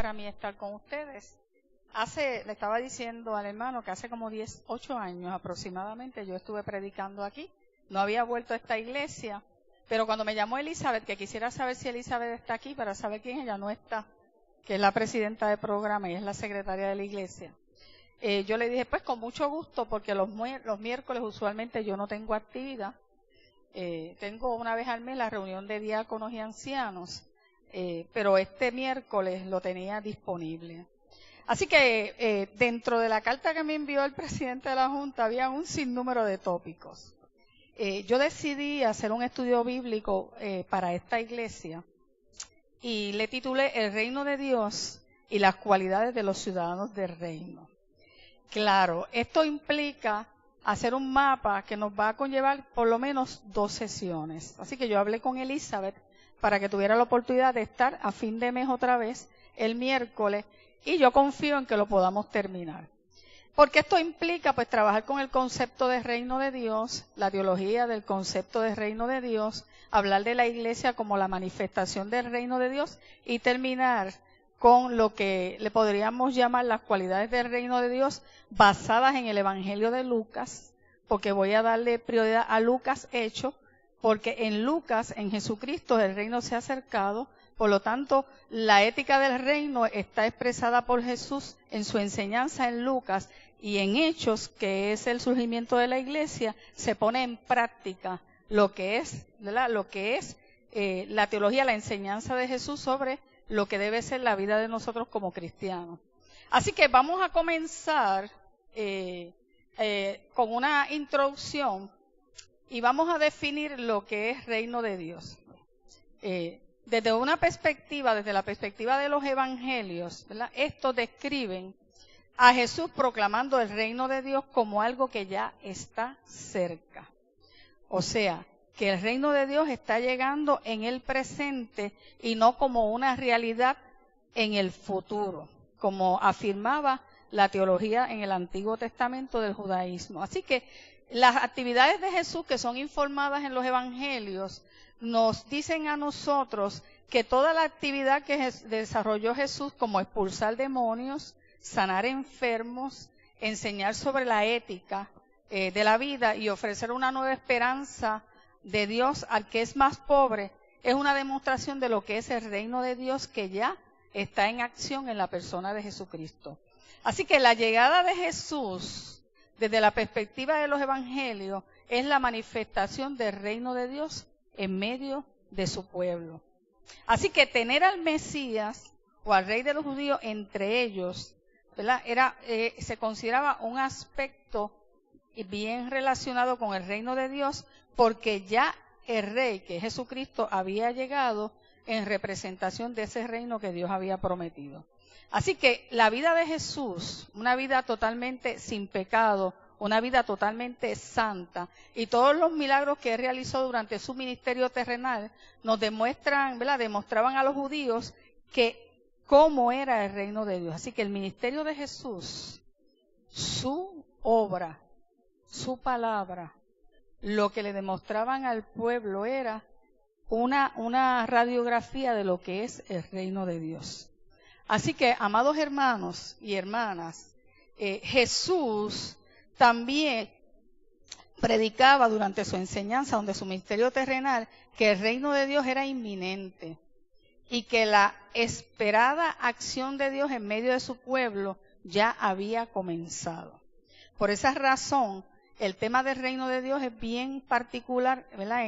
para mí estar con ustedes. Le estaba diciendo al hermano que hace como 8 años aproximadamente yo estuve predicando aquí. No había vuelto a esta iglesia, pero cuando me llamó Elizabeth, que quisiera saber si Elizabeth está aquí para saber quién ella no está, que es la presidenta del programa y es la secretaria de la iglesia. Yo le dije, pues con mucho gusto, porque los miércoles usualmente yo no tengo actividad. Tengo una vez al mes la reunión de diáconos y ancianos, pero este miércoles lo tenía disponible. Así que dentro de la carta que me envió el presidente de la Junta había un sinnúmero de tópicos. Yo decidí hacer un estudio bíblico para esta iglesia y le titulé El reino de Dios y las cualidades de los ciudadanos del reino. Claro, esto implica hacer un mapa que nos va a conllevar por lo menos 2 sesiones. Así que yo hablé con Elizabeth para que tuviera la oportunidad de estar a fin de mes otra vez el miércoles y yo confío en que lo podamos terminar. Porque esto implica pues trabajar con el concepto de reino de Dios, la teología del concepto de reino de Dios, hablar de la iglesia como la manifestación del reino de Dios y terminar con lo que le podríamos llamar las cualidades del reino de Dios basadas en el Evangelio de Lucas, porque voy a darle prioridad a Lucas hecho, porque en Lucas, en Jesucristo, el reino se ha acercado, por lo tanto, la ética del reino está expresada por Jesús en su enseñanza en Lucas y en Hechos, que es el surgimiento de la iglesia, se pone en práctica lo que es, ¿verdad? Lo que es la teología, la enseñanza de Jesús sobre lo que debe ser la vida de nosotros como cristianos. Así que vamos a comenzar con una introducción y vamos a definir lo que es reino de Dios. Desde una perspectiva, desde la perspectiva de los evangelios, ¿verdad? Estos describen a Jesús proclamando el reino de Dios como algo que ya está cerca. O sea, que el reino de Dios está llegando en el presente y no como una realidad en el futuro, como afirmaba la teología en el Antiguo Testamento del judaísmo. Así que las actividades de Jesús que son informadas en los evangelios nos dicen a nosotros que toda la actividad que desarrolló Jesús, como expulsar demonios, sanar enfermos, enseñar sobre la ética de la vida y ofrecer una nueva esperanza de Dios al que es más pobre, es una demostración de lo que es el reino de Dios que ya está en acción en la persona de Jesucristo. Así que la llegada de Jesús, desde la perspectiva de los evangelios, es la manifestación del reino de Dios en medio de su pueblo. Así que tener al Mesías o al Rey de los judíos entre ellos, ¿verdad? Se consideraba un aspecto bien relacionado con el reino de Dios, porque ya el Rey, que es Jesucristo, había llegado en representación de ese reino que Dios había prometido. Así que la vida de Jesús, una vida totalmente sin pecado, una vida totalmente santa, y todos los milagros que él realizó durante su ministerio terrenal nos demuestran, ¿verdad? Demostraban a los judíos que cómo era el reino de Dios. Así que el ministerio de Jesús, su obra, su palabra, lo que le demostraban al pueblo era una radiografía de lo que es el reino de Dios. Así que, amados hermanos y hermanas, Jesús también predicaba durante su enseñanza, donde su ministerio terrenal, que el reino de Dios era inminente y que la esperada acción de Dios en medio de su pueblo ya había comenzado. Por esa razón, el tema del reino de Dios es bien particular, ¿verdad?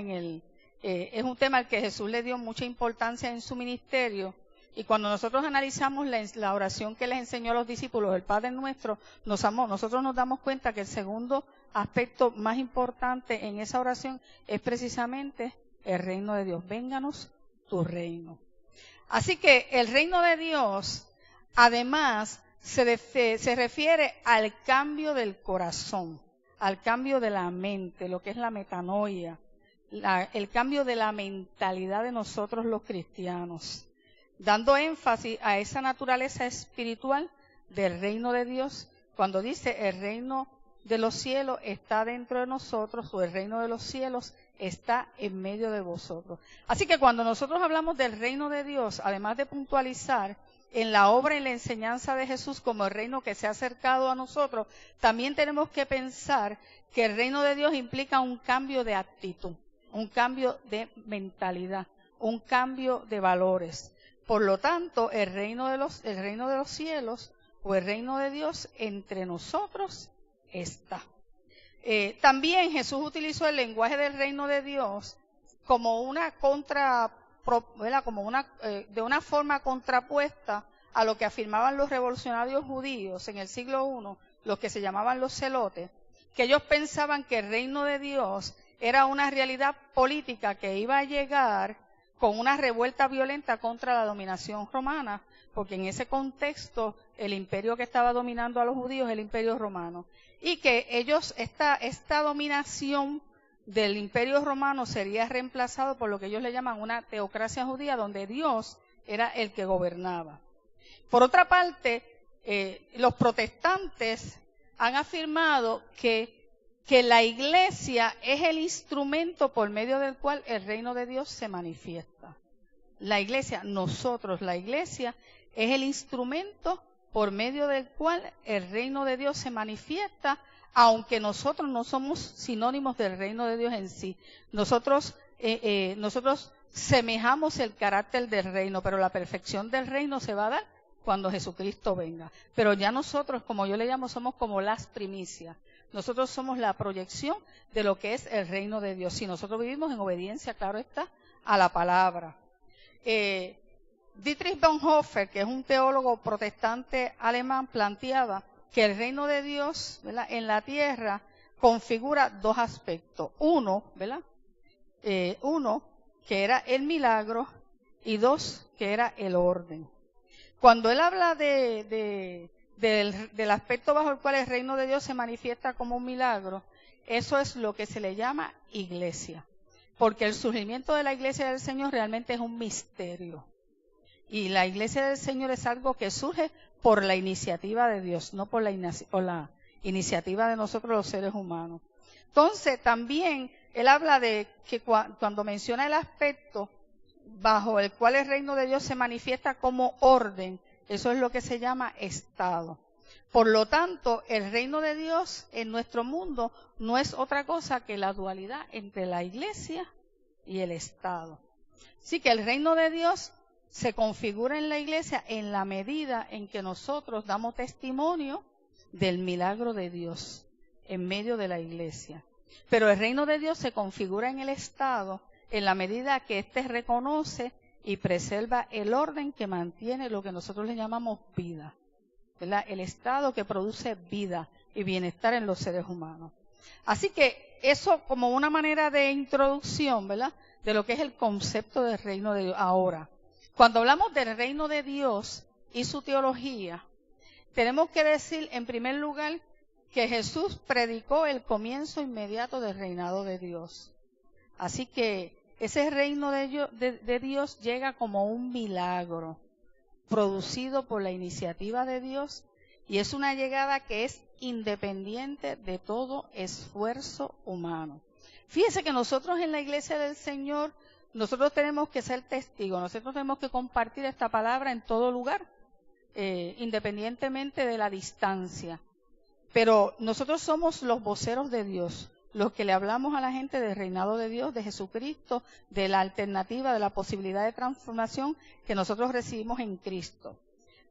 Es un tema al que Jesús le dio mucha importancia en su ministerio. Y cuando nosotros analizamos la oración que les enseñó a los discípulos, el Padre Nuestro, nosotros nos damos cuenta que el segundo aspecto más importante en esa oración es precisamente el reino de Dios. Vénganos tu reino. Así que el reino de Dios, además, se refiere al cambio del corazón, al cambio de la mente, lo que es la metanoia, el cambio de la mentalidad de nosotros los cristianos, dando énfasis a esa naturaleza espiritual del reino de Dios, cuando dice el reino de los cielos está dentro de nosotros, o el reino de los cielos está en medio de vosotros. Así que cuando nosotros hablamos del reino de Dios, además de puntualizar en la obra y la enseñanza de Jesús como el reino que se ha acercado a nosotros, también tenemos que pensar que el reino de Dios implica un cambio de actitud, un cambio de mentalidad, un cambio de valores. Por lo tanto, el reino de los cielos o el reino de Dios entre nosotros está. También Jesús utilizó el lenguaje del reino de Dios como de una forma contrapuesta a lo que afirmaban los revolucionarios judíos en el siglo I, los que se llamaban los celotes, que ellos pensaban que el reino de Dios era una realidad política que iba a llegar con una revuelta violenta contra la dominación romana, porque en ese contexto el imperio que estaba dominando a los judíos es el imperio romano, y que esta dominación del imperio romano sería reemplazado por lo que ellos le llaman una teocracia judía, donde Dios era el que gobernaba. Por otra parte, los protestantes han afirmado que la iglesia es el instrumento por medio del cual el reino de Dios se manifiesta. La iglesia es el instrumento por medio del cual el reino de Dios se manifiesta, aunque nosotros no somos sinónimos del reino de Dios en sí. Nosotros semejamos el carácter del reino, pero la perfección del reino se va a dar cuando Jesucristo venga. Pero ya nosotros, como yo le llamo, somos como las primicias. Nosotros somos la proyección de lo que es el reino de Dios. Si nosotros vivimos en obediencia, claro está, a la palabra. Dietrich Bonhoeffer, que es un teólogo protestante alemán, planteaba que el reino de Dios, ¿verdad?, en la tierra configura dos aspectos. Uno, que era el milagro, y dos, que era el orden. Cuando él habla del aspecto bajo el cual el reino de Dios se manifiesta como un milagro, eso es lo que se le llama iglesia. Porque el surgimiento de la iglesia del Señor realmente es un misterio. Y la iglesia del Señor es algo que surge por la iniciativa de Dios, no por la iniciativa de nosotros los seres humanos. Entonces, también él habla de que cuando menciona el aspecto bajo el cual el reino de Dios se manifiesta como orden, eso es lo que se llama Estado. Por lo tanto, el reino de Dios en nuestro mundo no es otra cosa que la dualidad entre la iglesia y el Estado. Así que el reino de Dios se configura en la iglesia en la medida en que nosotros damos testimonio del milagro de Dios en medio de la iglesia. Pero el reino de Dios se configura en el Estado en la medida que éste reconoce y preserva el orden que mantiene lo que nosotros le llamamos vida, ¿verdad? El Estado que produce vida y bienestar en los seres humanos. Así que eso como una manera de introducción, ¿verdad?, de lo que es el concepto del reino de Dios. Ahora, cuando hablamos del reino de Dios y su teología, tenemos que decir en primer lugar que Jesús predicó el comienzo inmediato del reinado de Dios. Así que ese reino de Dios llega como un milagro producido por la iniciativa de Dios, y es una llegada que es independiente de todo esfuerzo humano. Fíjese que nosotros en la iglesia del Señor, nosotros tenemos que ser testigos, nosotros tenemos que compartir esta palabra en todo lugar, independientemente de la distancia. Pero nosotros somos los voceros de Dios, los que le hablamos a la gente del reinado de Dios, de Jesucristo, de la alternativa, de la posibilidad de transformación que nosotros recibimos en Cristo.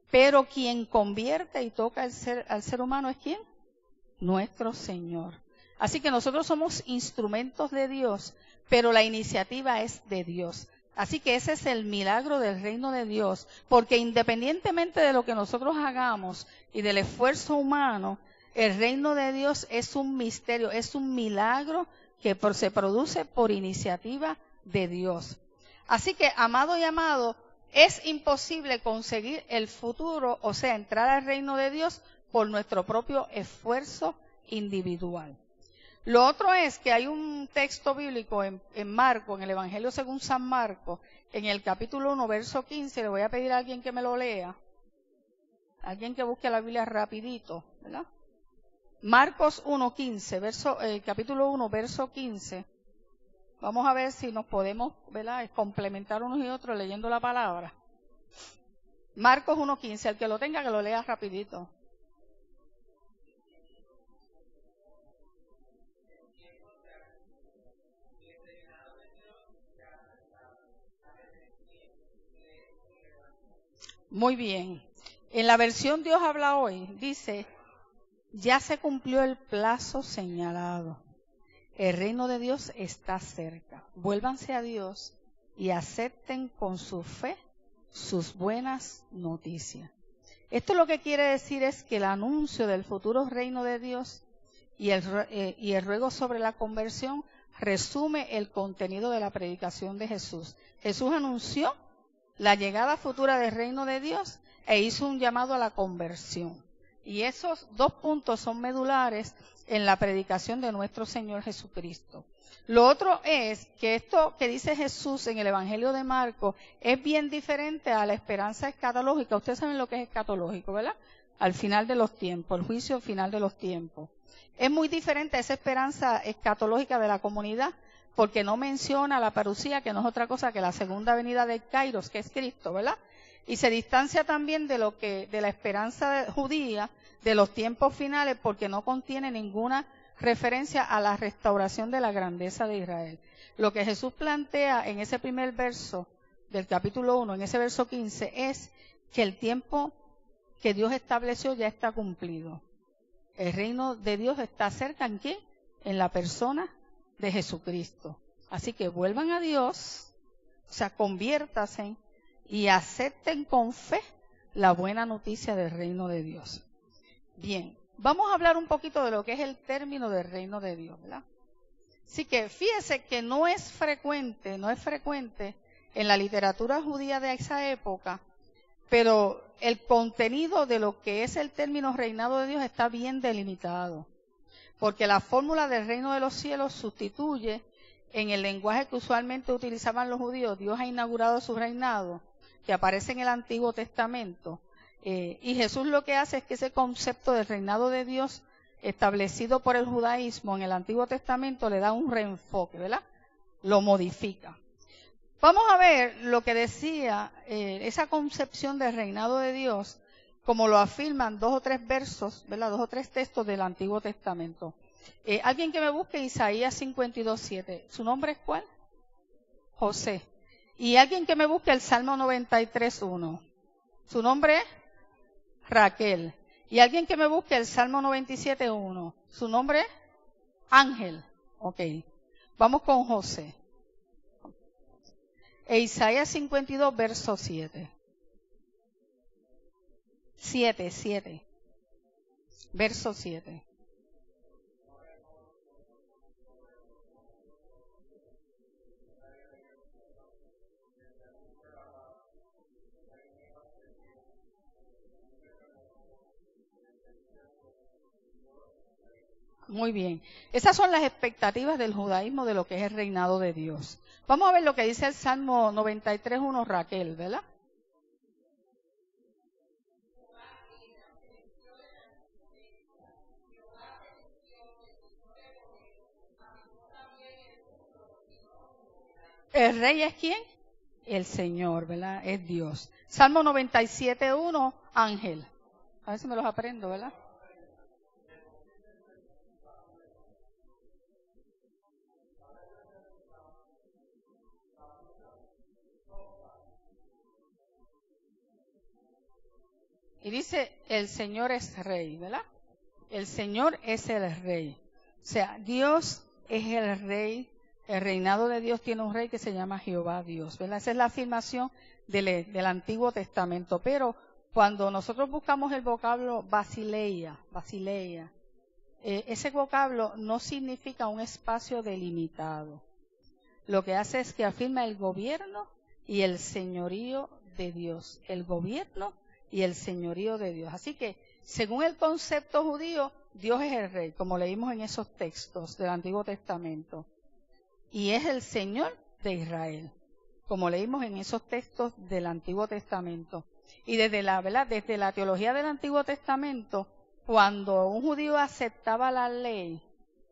Pero quien convierte y toca al ser humano es ¿quién? Nuestro Señor. Así que nosotros somos instrumentos de Dios, pero la iniciativa es de Dios. Así que ese es el milagro del reino de Dios, porque independientemente de lo que nosotros hagamos y del esfuerzo humano, el reino de Dios es un misterio, es un milagro que se produce por iniciativa de Dios. Así que, amado y amado, es imposible conseguir el futuro, o sea, entrar al reino de Dios por nuestro propio esfuerzo individual. Lo otro es que hay un texto bíblico en Marcos, en el Evangelio según San Marcos, en el capítulo 1, verso 15, le voy a pedir a alguien que me lo lea, alguien que busque la Biblia rapidito, ¿verdad? Marcos 1:15, capítulo 1, verso 15. Vamos a ver si nos podemos, ¿verdad?, complementar unos y otros leyendo la palabra. Marcos 1:15, el que lo tenga que lo lea rapidito. Muy bien. En la versión Dios habla hoy, dice, ya se cumplió el plazo señalado. El reino de Dios está cerca. Vuélvanse a Dios y acepten con su fe sus buenas noticias. Esto lo que quiere decir es que el anuncio del futuro reino de Dios y el ruego sobre la conversión resume el contenido de la predicación de Jesús. Jesús anunció la llegada futura del reino de Dios e hizo un llamado a la conversión. Y esos dos puntos son medulares en la predicación de nuestro Señor Jesucristo. Lo otro es que esto que dice Jesús en el Evangelio de Marcos es bien diferente a la esperanza escatológica. Ustedes saben lo que es escatológico, ¿verdad? Al final de los tiempos, el juicio final de los tiempos. Es muy diferente a esa esperanza escatológica de la comunidad, porque no menciona la parucía, que no es otra cosa que la segunda venida de Kairos, que es Cristo, ¿verdad? Y se distancia también de la esperanza judía de los tiempos finales, porque no contiene ninguna referencia a la restauración de la grandeza de Israel. Lo que Jesús plantea en ese primer verso del capítulo 1, en ese verso 15, es que el tiempo que Dios estableció ya está cumplido. El reino de Dios está cerca, ¿en quién? En la persona de Jesucristo. Así que vuelvan a Dios, o sea, conviértanse y acepten con fe la buena noticia del reino de Dios. Bien, vamos a hablar un poquito de lo que es el término del reino de Dios, ¿verdad? Así que fíjese que no es frecuente en la literatura judía de esa época, pero el contenido de lo que es el término reinado de Dios está bien delimitado, porque la fórmula del reino de los cielos sustituye en el lenguaje que usualmente utilizaban los judíos. Dios ha inaugurado su reinado, que aparece en el Antiguo Testamento, y Jesús lo que hace es que ese concepto del reinado de Dios establecido por el judaísmo en el Antiguo Testamento le da un reenfoque, ¿verdad? Lo modifica. Vamos a ver lo que decía esa concepción del reinado de Dios, como lo afirman 2 o 3 versos, ¿verdad? 2 o 3 textos del Antiguo Testamento. Alguien que me busque Isaías 52:7. ¿Su nombre es cuál? José. Y alguien que me busque el Salmo 93:1. ¿Su nombre es? Raquel. Y alguien que me busque el Salmo 97:1. ¿Su nombre es? Ángel. Ok. Vamos con José. E Isaías 52, verso 7. 7. Verso 7. Muy bien. Esas son las expectativas del judaísmo de lo que es el reinado de Dios. Vamos a ver lo que dice el Salmo 93:1, Raquel, ¿verdad? ¿El rey es quién? El Señor, ¿verdad? Es Dios. Salmo 97:1, Ángel. A ver si me los aprendo, ¿verdad? Y dice, el Señor es rey, ¿verdad? El Señor es el rey. O sea, Dios es el rey. El reinado de Dios tiene un rey que se llama Jehová Dios, ¿verdad? Esa es la afirmación del Antiguo Testamento. Pero cuando nosotros buscamos el vocablo basileia, ese vocablo no significa un espacio delimitado. Lo que hace es que afirma el gobierno y el señorío de Dios. El gobierno y el señorío de Dios. Así que, según el concepto judío, Dios es el rey, como leímos en esos textos del Antiguo Testamento. Y es el Señor de Israel, como leímos en esos textos del Antiguo Testamento. Y desde la teología del Antiguo Testamento, cuando un judío aceptaba la ley,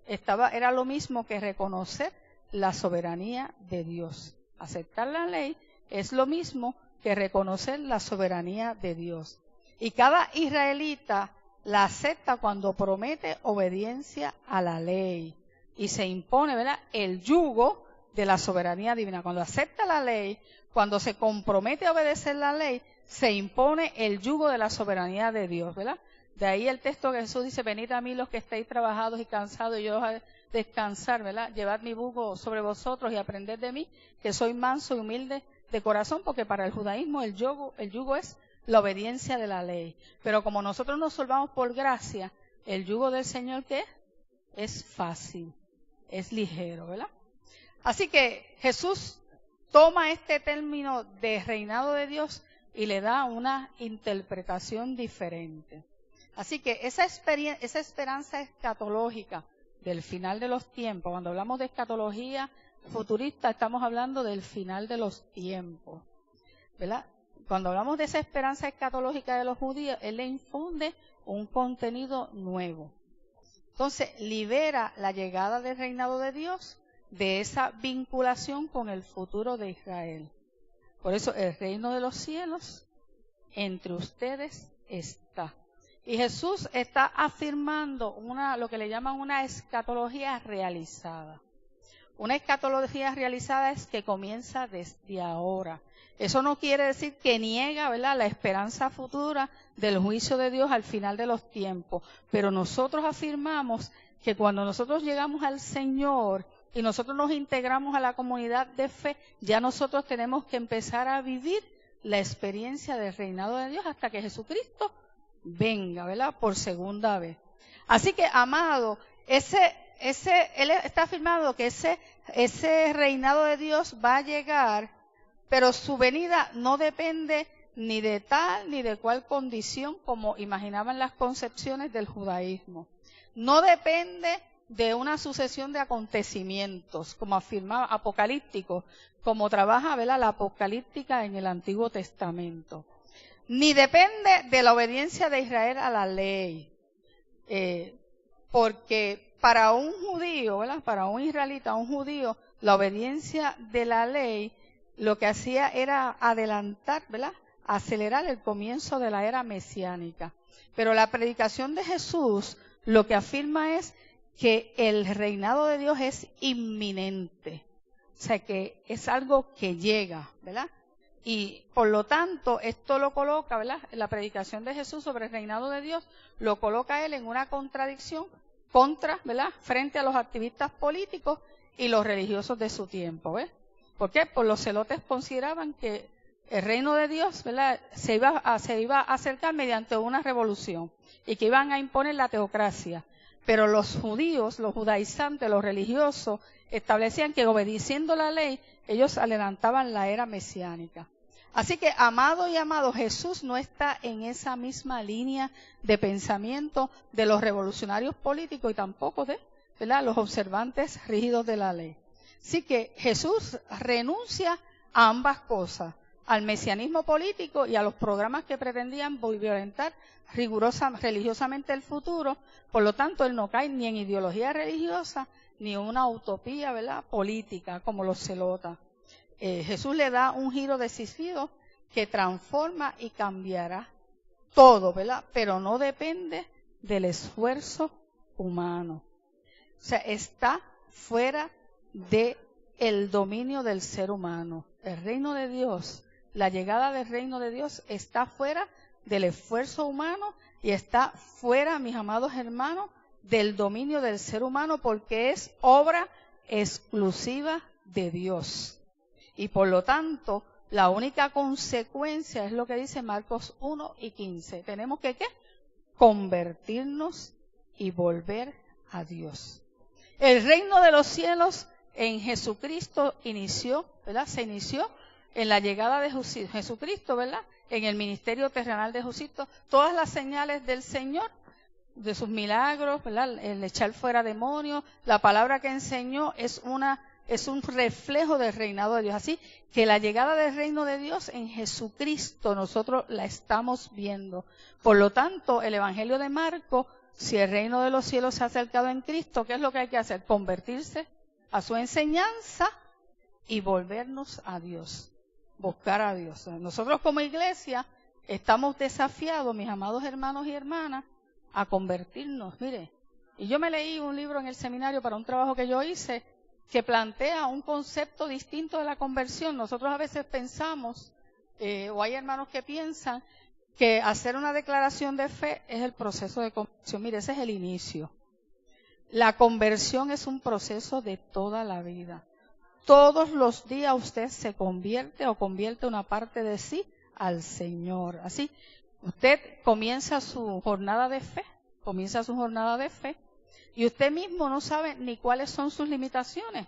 era lo mismo que reconocer la soberanía de Dios. Aceptar la ley es lo mismo que reconocer la soberanía de Dios. Y cada israelita la acepta cuando promete obediencia a la ley y se impone, ¿verdad?, el yugo de la soberanía divina. Cuando acepta la ley, cuando se compromete a obedecer la ley, se impone el yugo de la soberanía de Dios, ¿verdad? De ahí el texto que Jesús dice: venid a mí los que estéis trabajados y cansados, y yo os haré descansar, ¿verdad? Llevad mi yugo sobre vosotros y aprended de mí, que soy manso y humilde de corazón, porque para el judaísmo el yugo es la obediencia de la ley. Pero como nosotros nos salvamos por gracia, el yugo del Señor, ¿qué es? Es fácil, es ligero, ¿verdad? Así que Jesús toma este término de reinado de Dios y le da una interpretación diferente. Así que esa esperanza escatológica del final de los tiempos, cuando hablamos de escatología futurista, estamos hablando del final de los tiempos, ¿verdad? Cuando hablamos de esa esperanza escatológica de los judíos, Él le infunde un contenido nuevo. Entonces, libera la llegada del reinado de Dios de esa vinculación con el futuro de Israel. Por eso, el reino de los cielos entre ustedes está. Y Jesús está afirmando lo que le llaman una escatología realizada. Una escatología realizada es que comienza desde ahora. Eso no quiere decir que niega, ¿verdad?, la esperanza futura del juicio de Dios al final de los tiempos. Pero nosotros afirmamos que cuando nosotros llegamos al Señor y nosotros nos integramos a la comunidad de fe, ya nosotros tenemos que empezar a vivir la experiencia del reinado de Dios hasta que Jesucristo venga, ¿verdad?, por segunda vez. Así que, amado, él está afirmando que ese reinado de Dios va a llegar, pero su venida no depende ni de tal ni de cual condición como imaginaban las concepciones del judaísmo. No depende de una sucesión de acontecimientos, como afirmaba apocalíptico, como trabaja, ¿verdad?, la apocalíptica en el Antiguo Testamento. Ni depende de la obediencia de Israel a la ley, porque para un judío, ¿verdad?, para un israelita, un judío, la obediencia de la ley lo que hacía era adelantar, ¿verdad?, acelerar el comienzo de la era mesiánica. Pero la predicación de Jesús lo que afirma es que el reinado de Dios es inminente, o sea que es algo que llega, ¿verdad? Y por lo tanto, esto lo coloca, ¿verdad?, la predicación de Jesús sobre el reinado de Dios, lo coloca a él en una contradicción ¿verdad?, frente a los activistas políticos y los religiosos de su tiempo, ¿ves? ¿Por qué? Pues los celotes consideraban que el reino de Dios, ¿verdad?, se iba a acercar mediante una revolución y que iban a imponer la teocracia. Pero los judíos, los judaizantes, los religiosos, establecían que obedeciendo la ley, ellos adelantaban la era mesiánica. Así que, amado y amado, Jesús no está en esa misma línea de pensamiento de los revolucionarios políticos y tampoco de, ¿verdad?, los observantes rígidos de la ley. Así que Jesús renuncia a ambas cosas, al mesianismo político y a los programas que pretendían violentar religiosamente el futuro. Por lo tanto, él no cae ni en ideología religiosa ni en una utopía, ¿verdad?, política como los celotas. Jesús le da un giro decisivo que transforma y cambiará todo, ¿verdad?, pero no depende del esfuerzo humano. O sea, está fuera del dominio del ser humano. El reino de Dios, la llegada del reino de Dios está fuera del esfuerzo humano y está fuera, mis amados hermanos, del dominio del ser humano, porque es obra exclusiva de Dios. Y por lo tanto, la única consecuencia es lo que dice Marcos 1 y 15. Tenemos que, ¿qué?, convertirnos y volver a Dios. El reino de los cielos en Jesucristo inició, ¿verdad?, se inició en la llegada de Jesucristo, ¿verdad?, en el ministerio terrenal de Jesucristo. Todas las señales del Señor, de sus milagros, ¿verdad?, el echar fuera demonios, la palabra que enseñó es un reflejo del reinado de Dios. Así que la llegada del reino de Dios en Jesucristo nosotros la estamos viendo. Por lo tanto, el Evangelio de Marcos, si el reino de los cielos se ha acercado en Cristo, ¿qué es lo que hay que hacer? Convertirse a su enseñanza y volvernos a Dios. buscar a Dios. Nosotros como iglesia estamos desafiados, mis amados hermanos y hermanas, a convertirnos. Mire, y yo me leí un libro en el seminario para un trabajo que yo hice que plantea un concepto distinto de la conversión. Nosotros a veces pensamos, o hay hermanos que piensan, que hacer una declaración de fe es el proceso de conversión. Mire, ese es el inicio. La conversión es un proceso de toda la vida. Todos los días usted se convierte o convierte una parte de sí al Señor. Así, usted comienza su jornada de fe, y usted mismo no sabe ni cuáles son sus limitaciones,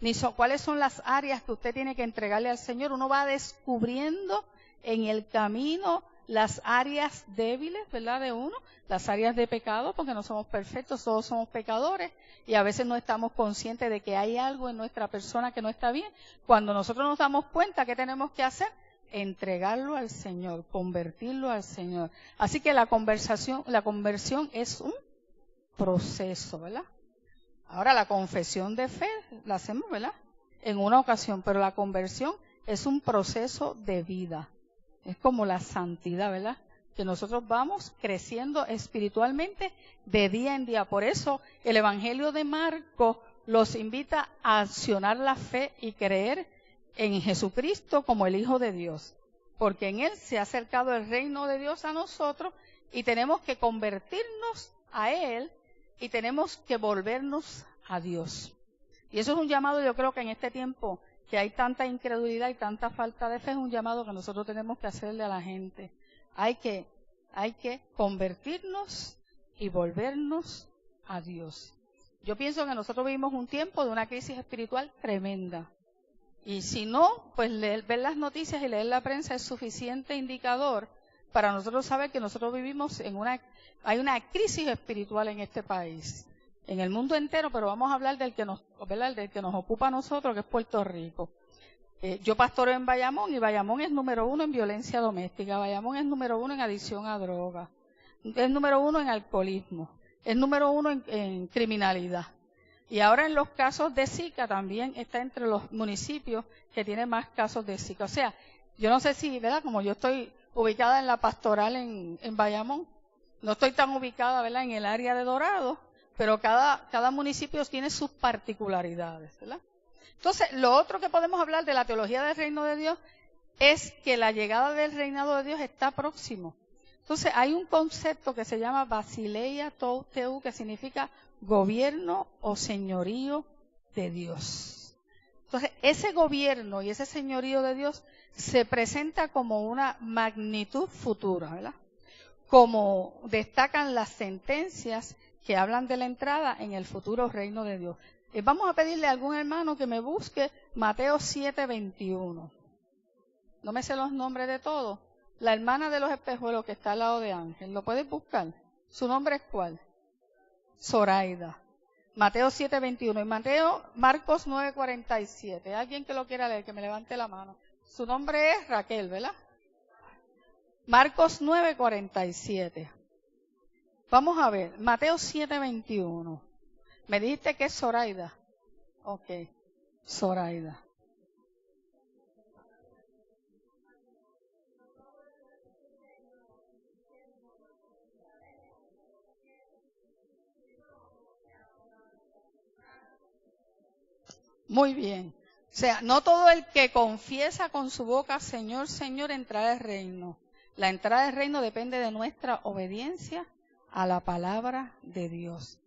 ni cuáles son las áreas que usted tiene que entregarle al Señor. Uno va descubriendo en el camino las áreas débiles, ¿verdad?, de uno, las áreas de pecado, porque no somos perfectos, todos somos pecadores, y a veces no estamos conscientes de que hay algo en nuestra persona que no está bien. Cuando nosotros nos damos cuenta, ¿qué tenemos que hacer? Entregarlo al Señor, convertirlo al Señor. Así que la conversión es un proceso, ¿verdad? Ahora, la confesión de fe la hacemos, ¿verdad?, en una ocasión, pero la conversión es un proceso de vida. Es como la santidad, ¿verdad?, que nosotros vamos creciendo espiritualmente de día en día. Por eso el Evangelio de Marcos los invita a accionar la fe y creer en Jesucristo como el Hijo de Dios, porque en Él se ha acercado el reino de Dios a nosotros y tenemos que convertirnos a Él y tenemos que volvernos a Dios. Y eso es un llamado, yo creo que en este tiempo que hay tanta incredulidad y tanta falta de fe, es un llamado que nosotros tenemos que hacerle a la gente. Hay que convertirnos y volvernos a Dios. Yo pienso que nosotros vivimos un tiempo de una crisis espiritual tremenda. Y si no, pues ver las noticias y leer la prensa es suficiente indicador para nosotros saber que nosotros vivimos hay una crisis espiritual en este país, en el mundo entero, pero vamos a hablar del que nos ocupa a nosotros, que es Puerto Rico. Yo pastoreo en Bayamón, y Bayamón es número 1 en violencia doméstica, Bayamón es número 1 en adicción a drogas, es número 1 en alcoholismo, es número 1 en criminalidad. Y ahora en los casos de Zika también está entre los municipios que tienen más casos de Zika. O sea, yo no sé si, ¿verdad?, como yo estoy ubicada en la pastoral en Bayamón, no estoy tan ubicada, ¿verdad?, en el área de Dorado, pero cada municipio tiene sus particularidades, ¿verdad? Entonces, lo otro que podemos hablar de la teología del reino de Dios es que la llegada del reinado de Dios está próximo. Entonces, hay un concepto que se llama Basileia Tou Teu, que significa gobierno o señorío de Dios. Entonces, ese gobierno y ese señorío de Dios se presenta como una magnitud futura, ¿verdad?, como destacan las sentencias que hablan de la entrada en el futuro reino de Dios. Vamos a pedirle a algún hermano que me busque Mateo 7:21. No me sé los nombres de todos. La hermana de los espejuelos que está al lado de Ángel, ¿lo puedes buscar? ¿Su nombre es cuál? Zoraida. Mateo 7:21 y Marcos 9:47. ¿Alguien que lo quiera leer, que me levante la mano? Su nombre es Raquel, ¿verdad? Marcos 9:47. Vamos a ver, Mateo 7:21. Me dijiste que es Zoraida. Ok, Zoraida. Muy bien. O sea, no todo el que confiesa con su boca, Señor, Señor, entrará al reino. La entrada al reino depende de nuestra obediencia a la palabra de Dios.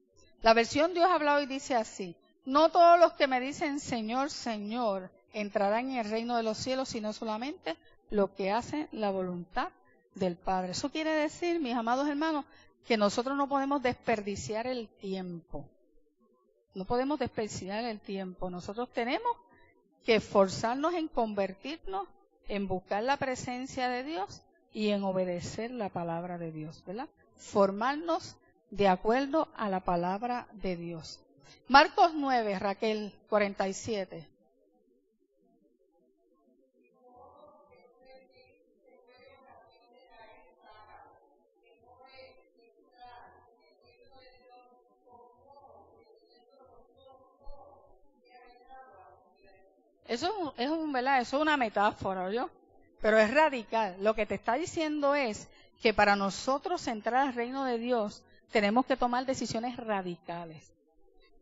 La versión Dios ha hablado y dice así: no todos los que me dicen Señor, Señor, entrarán en el reino de los cielos, sino solamente los que hacen la voluntad del Padre. Eso quiere decir, mis amados hermanos, que nosotros no podemos desperdiciar el tiempo. No podemos desperdiciar el tiempo. Nosotros tenemos que esforzarnos en convertirnos, en buscar la presencia de Dios y en obedecer la palabra de Dios, ¿verdad? Formarnos de acuerdo a la palabra de Dios. Marcos 9, Raquel, 47. ¿verdad? Eso es una metáfora, ¿oyó? Pero es radical. Lo que te está diciendo es que para nosotros entrar al reino de Dios tenemos que tomar decisiones radicales.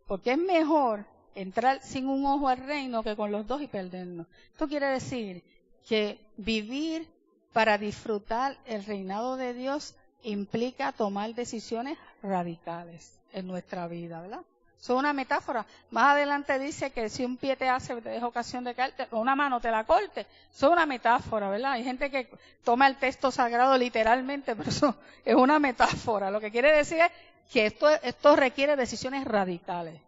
Porque es mejor entrar sin un ojo al reino que con los dos y perdernos. Esto quiere decir que vivir para disfrutar el reinado de Dios implica tomar decisiones radicales en nuestra vida, ¿verdad? Eso es una metáfora. Más adelante dice que si un pie te deja ocasión de caerte, o una mano te la corte. Eso es una metáfora, ¿verdad? Hay gente que toma el texto sagrado literalmente, pero eso es una metáfora. Lo que quiere decir es que esto requiere decisiones radicales.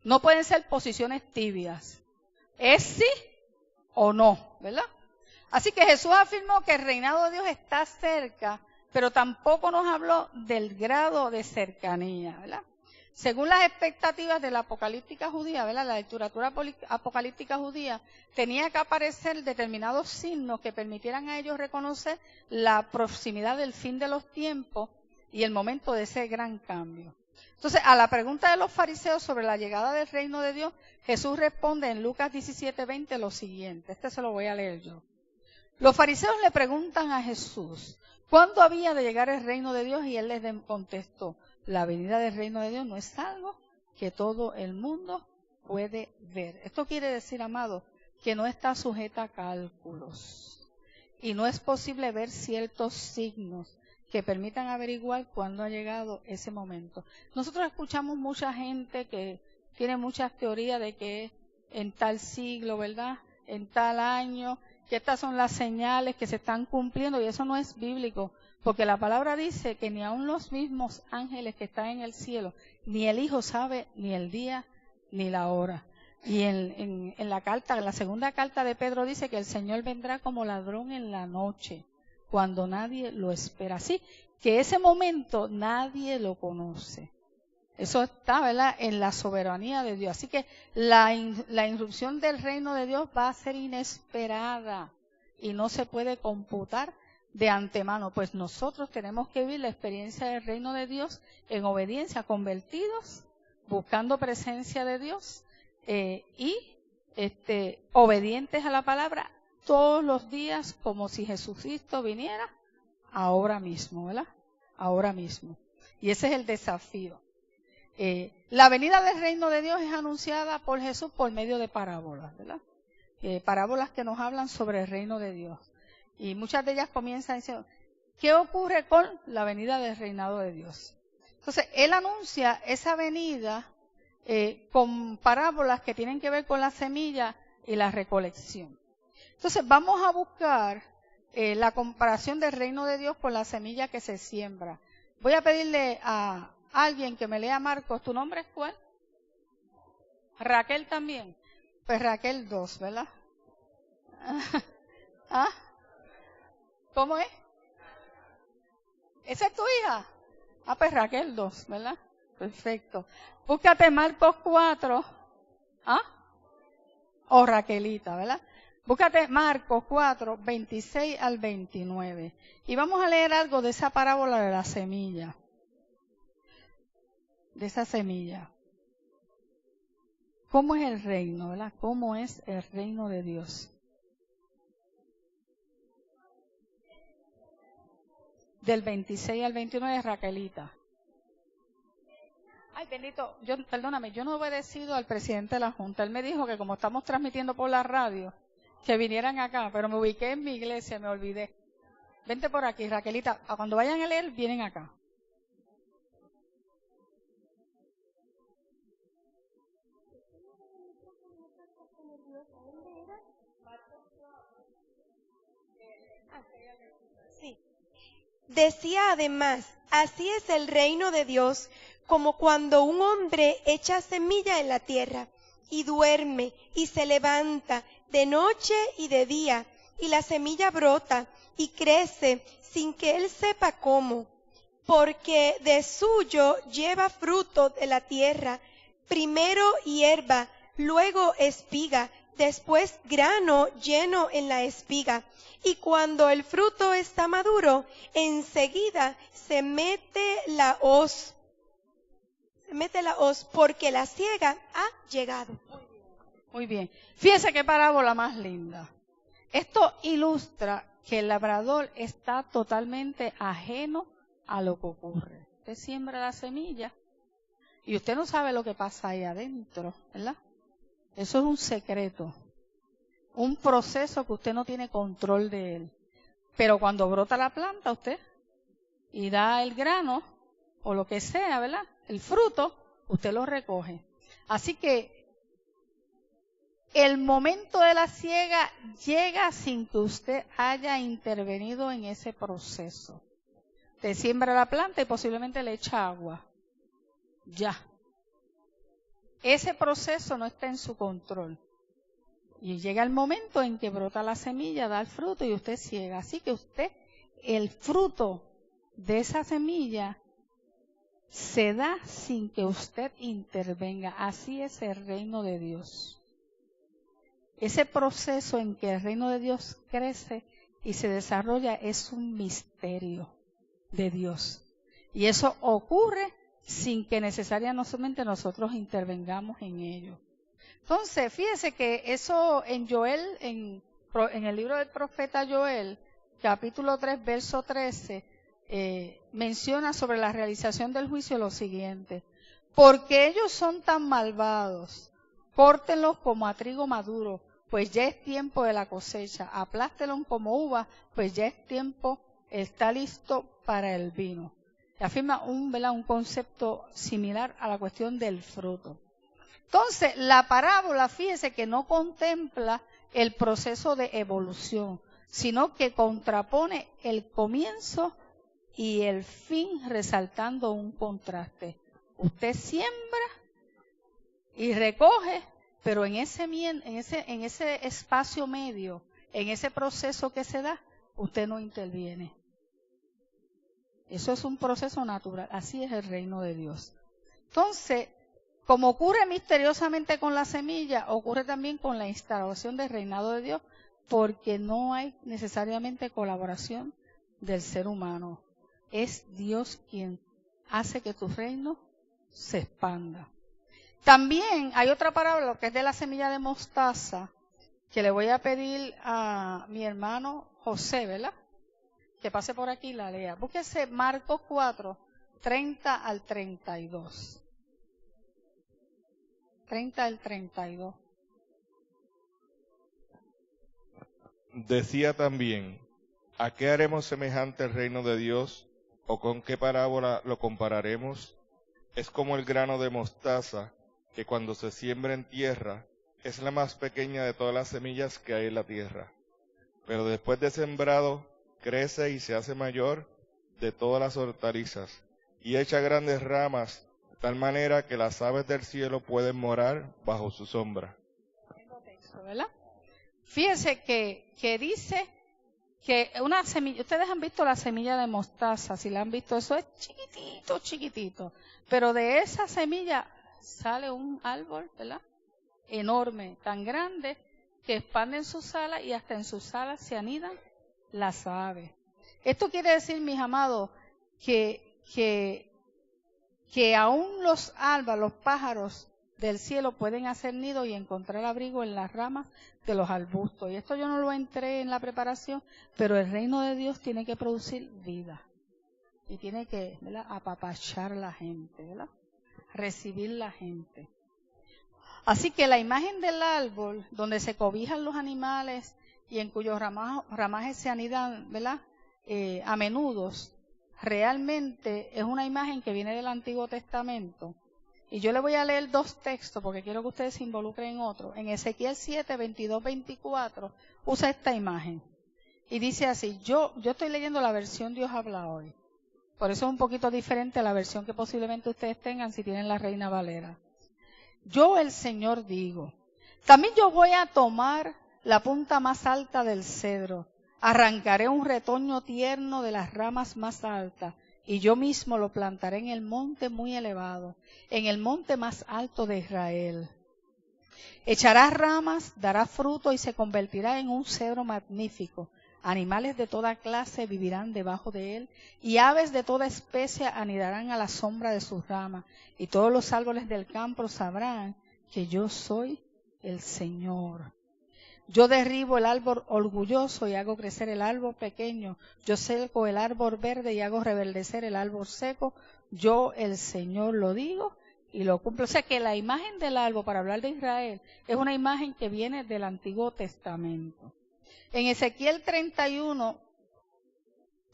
No pueden ser posiciones tibias. Es sí o no, ¿verdad? Así que Jesús afirmó que el reinado de Dios está cerca, pero tampoco nos habló del grado de cercanía, ¿verdad? Según las expectativas de la apocalíptica judía, ¿verdad? La literatura apocalíptica judía, tenía que aparecer determinados signos que permitieran a ellos reconocer la proximidad del fin de los tiempos y el momento de ese gran cambio. Entonces, a la pregunta de los fariseos sobre la llegada del reino de Dios, Jesús responde en Lucas 17:20 lo siguiente. Se lo voy a leer yo. Los fariseos le preguntan a Jesús, ¿cuándo había de llegar el reino de Dios? Y él les contestó, la venida del reino de Dios no es algo que todo el mundo puede ver. Esto quiere decir, amado, que no está sujeta a cálculos. Y no es posible ver ciertos signos que permitan averiguar cuándo ha llegado ese momento. Nosotros escuchamos mucha gente que tiene muchas teorías de que en tal siglo, ¿verdad? En tal año, que estas son las señales que se están cumpliendo, y eso no es bíblico, porque la palabra dice que ni aun los mismos ángeles que están en el cielo, ni el Hijo sabe ni el día ni la hora. Y en la segunda carta de Pedro dice que el Señor vendrá como ladrón en la noche, cuando nadie lo espera. Así que ese momento nadie lo conoce. Eso está, ¿verdad?, en la soberanía de Dios. Así que la irrupción del reino de Dios va a ser inesperada y no se puede computar de antemano. Pues nosotros tenemos que vivir la experiencia del reino de Dios en obediencia, convertidos, buscando presencia de Dios y obedientes a la palabra todos los días, como si Jesucristo viniera ahora mismo, ¿verdad? Ahora mismo. Y ese es el desafío. La venida del reino de Dios es anunciada por Jesús por medio de parábolas, ¿verdad? Parábolas que nos hablan sobre el reino de Dios. Y muchas de ellas comienzan diciendo, ¿qué ocurre con la venida del reinado de Dios? Entonces, él anuncia esa venida con parábolas que tienen que ver con la semilla y la recolección. Entonces, vamos a buscar la comparación del reino de Dios con la semilla que se siembra. Voy a pedirle a alguien que me lea Marcos. ¿Tu nombre es cuál? Raquel también. Pues Raquel 2, ¿verdad? ¿Ah? ¿Cómo es? ¿Esa es tu hija? Ah, pues Raquel 2, ¿verdad? Perfecto. Búscate Marcos 4. ¿Ah? O Raquelita, ¿verdad? Búscate Marcos 4, 26 al 29. Y vamos a leer algo de esa parábola de la semilla. De esa semilla. ¿Cómo es el reino, verdad? ¿Cómo es el reino de Dios? Del 26 al 29, Raquelita. Ay, bendito, perdóname, yo no he obedecido al presidente de la Junta. Él me dijo que como estamos transmitiendo por la radio, que vinieran acá, pero me ubiqué en mi iglesia, me olvidé. Vente por aquí, Raquelita. Cuando vayan a leer, vienen acá. Sí. Decía además, así es el reino de Dios, como cuando un hombre echa semilla en la tierra y duerme y se levanta de noche y de día, y la semilla brota y crece sin que él sepa cómo, porque de suyo lleva fruto de la tierra, primero hierba, luego espiga, después grano lleno en la espiga. Y cuando el fruto está maduro, enseguida se mete la hoz, porque la siega ha llegado. Muy bien. Fíjese qué parábola más linda. Esto ilustra que el labrador está totalmente ajeno a lo que ocurre. Usted siembra la semilla y usted no sabe lo que pasa ahí adentro, ¿verdad? Eso es un secreto, un proceso que usted no tiene control de él. Pero cuando brota la planta usted y da el grano o lo que sea, ¿verdad? El fruto, usted lo recoge. Así que el momento de la siega llega sin que usted haya intervenido en ese proceso. Te siembra la planta y posiblemente le echa agua. Ya. Ese proceso no está en su control. Y llega el momento en que brota la semilla, da el fruto y usted siega. Así que usted, el fruto de esa semilla se da sin que usted intervenga. Así es el reino de Dios. Ese proceso en que el reino de Dios crece y se desarrolla es un misterio de Dios. Y eso ocurre sin que necesariamente nosotros intervengamos en ello. Entonces, fíjese que eso en Joel, en el libro del profeta Joel, capítulo 3, verso 13, menciona sobre la realización del juicio lo siguiente: porque ellos son tan malvados, córtenlos como a trigo maduro, pues ya es tiempo de la cosecha, aplástenlos como uva, pues ya es tiempo, está listo para el vino. Afirma un concepto similar a la cuestión del fruto. Entonces, la parábola, fíjese que no contempla el proceso de evolución, sino que contrapone el comienzo y el fin, resaltando un contraste. Usted siembra y recoge, pero en ese espacio medio, en ese proceso que se da, usted no interviene. Eso es un proceso natural, así es el reino de Dios. Entonces, como ocurre misteriosamente con la semilla, ocurre también con la instauración del reinado de Dios, porque no hay necesariamente colaboración del ser humano. Es Dios quien hace que tu reino se expanda. También hay otra parábola que es de la semilla de mostaza, que le voy a pedir a mi hermano José, ¿verdad? Que pase por aquí y la lea. Búsquese Marcos 4, 30 al 32. 30 al 32. Decía también: ¿a qué haremos semejante el reino de Dios? ¿O con qué parábola lo compararemos? Es como el grano de mostaza, que cuando se siembra en tierra, es la más pequeña de todas las semillas que hay en la tierra. Pero después de sembrado, crece y se hace mayor de todas las hortalizas, y echa grandes ramas, de tal manera que las aves del cielo pueden morar bajo su sombra. ¿Verdad? Fíjese que dice que una semilla, ustedes han visto la semilla de mostaza, si la han visto, eso es chiquitito, chiquitito, pero de esa semilla sale un árbol, ¿verdad? Enorme, tan grande, que expanden sus alas y hasta en sus alas se anidan las aves. Esto quiere decir, mis amados, que aún los albas, los pájaros del cielo pueden hacer nido y encontrar abrigo en las ramas de los arbustos. Y esto yo no lo entré en la preparación, pero el reino de Dios tiene que producir vida. Y tiene que, ¿verdad?, apapachar a la gente, ¿verdad?, recibir la gente. Así que la imagen del árbol, donde se cobijan los animales y en cuyos ramajes se anidan, ¿verdad?, a menudos, realmente es una imagen que viene del Antiguo Testamento. Y yo le voy a leer dos textos porque quiero que ustedes se involucren en otro. En Ezequiel 7, 22, 24, usa esta imagen. Y dice así, yo estoy leyendo la versión Dios habla hoy. Por eso es un poquito diferente a la versión que posiblemente ustedes tengan si tienen la Reina Valera. Yo, el Señor, digo, también yo voy a tomar la punta más alta del cedro, arrancaré un retoño tierno de las ramas más altas, y yo mismo lo plantaré en el monte muy elevado, en el monte más alto de Israel. Echará ramas, dará fruto y se convertirá en un cedro magnífico. Animales de toda clase vivirán debajo de él, y aves de toda especie anidarán a la sombra de sus ramas, y todos los árboles del campo sabrán que yo soy el Señor. Yo derribo el árbol orgulloso y hago crecer el árbol pequeño. Yo seco el árbol verde y hago reverdecer el árbol seco. Yo, el Señor, lo digo y lo cumplo. O sea que la imagen del árbol, para hablar de Israel, es una imagen que viene del Antiguo Testamento. En Ezequiel 31,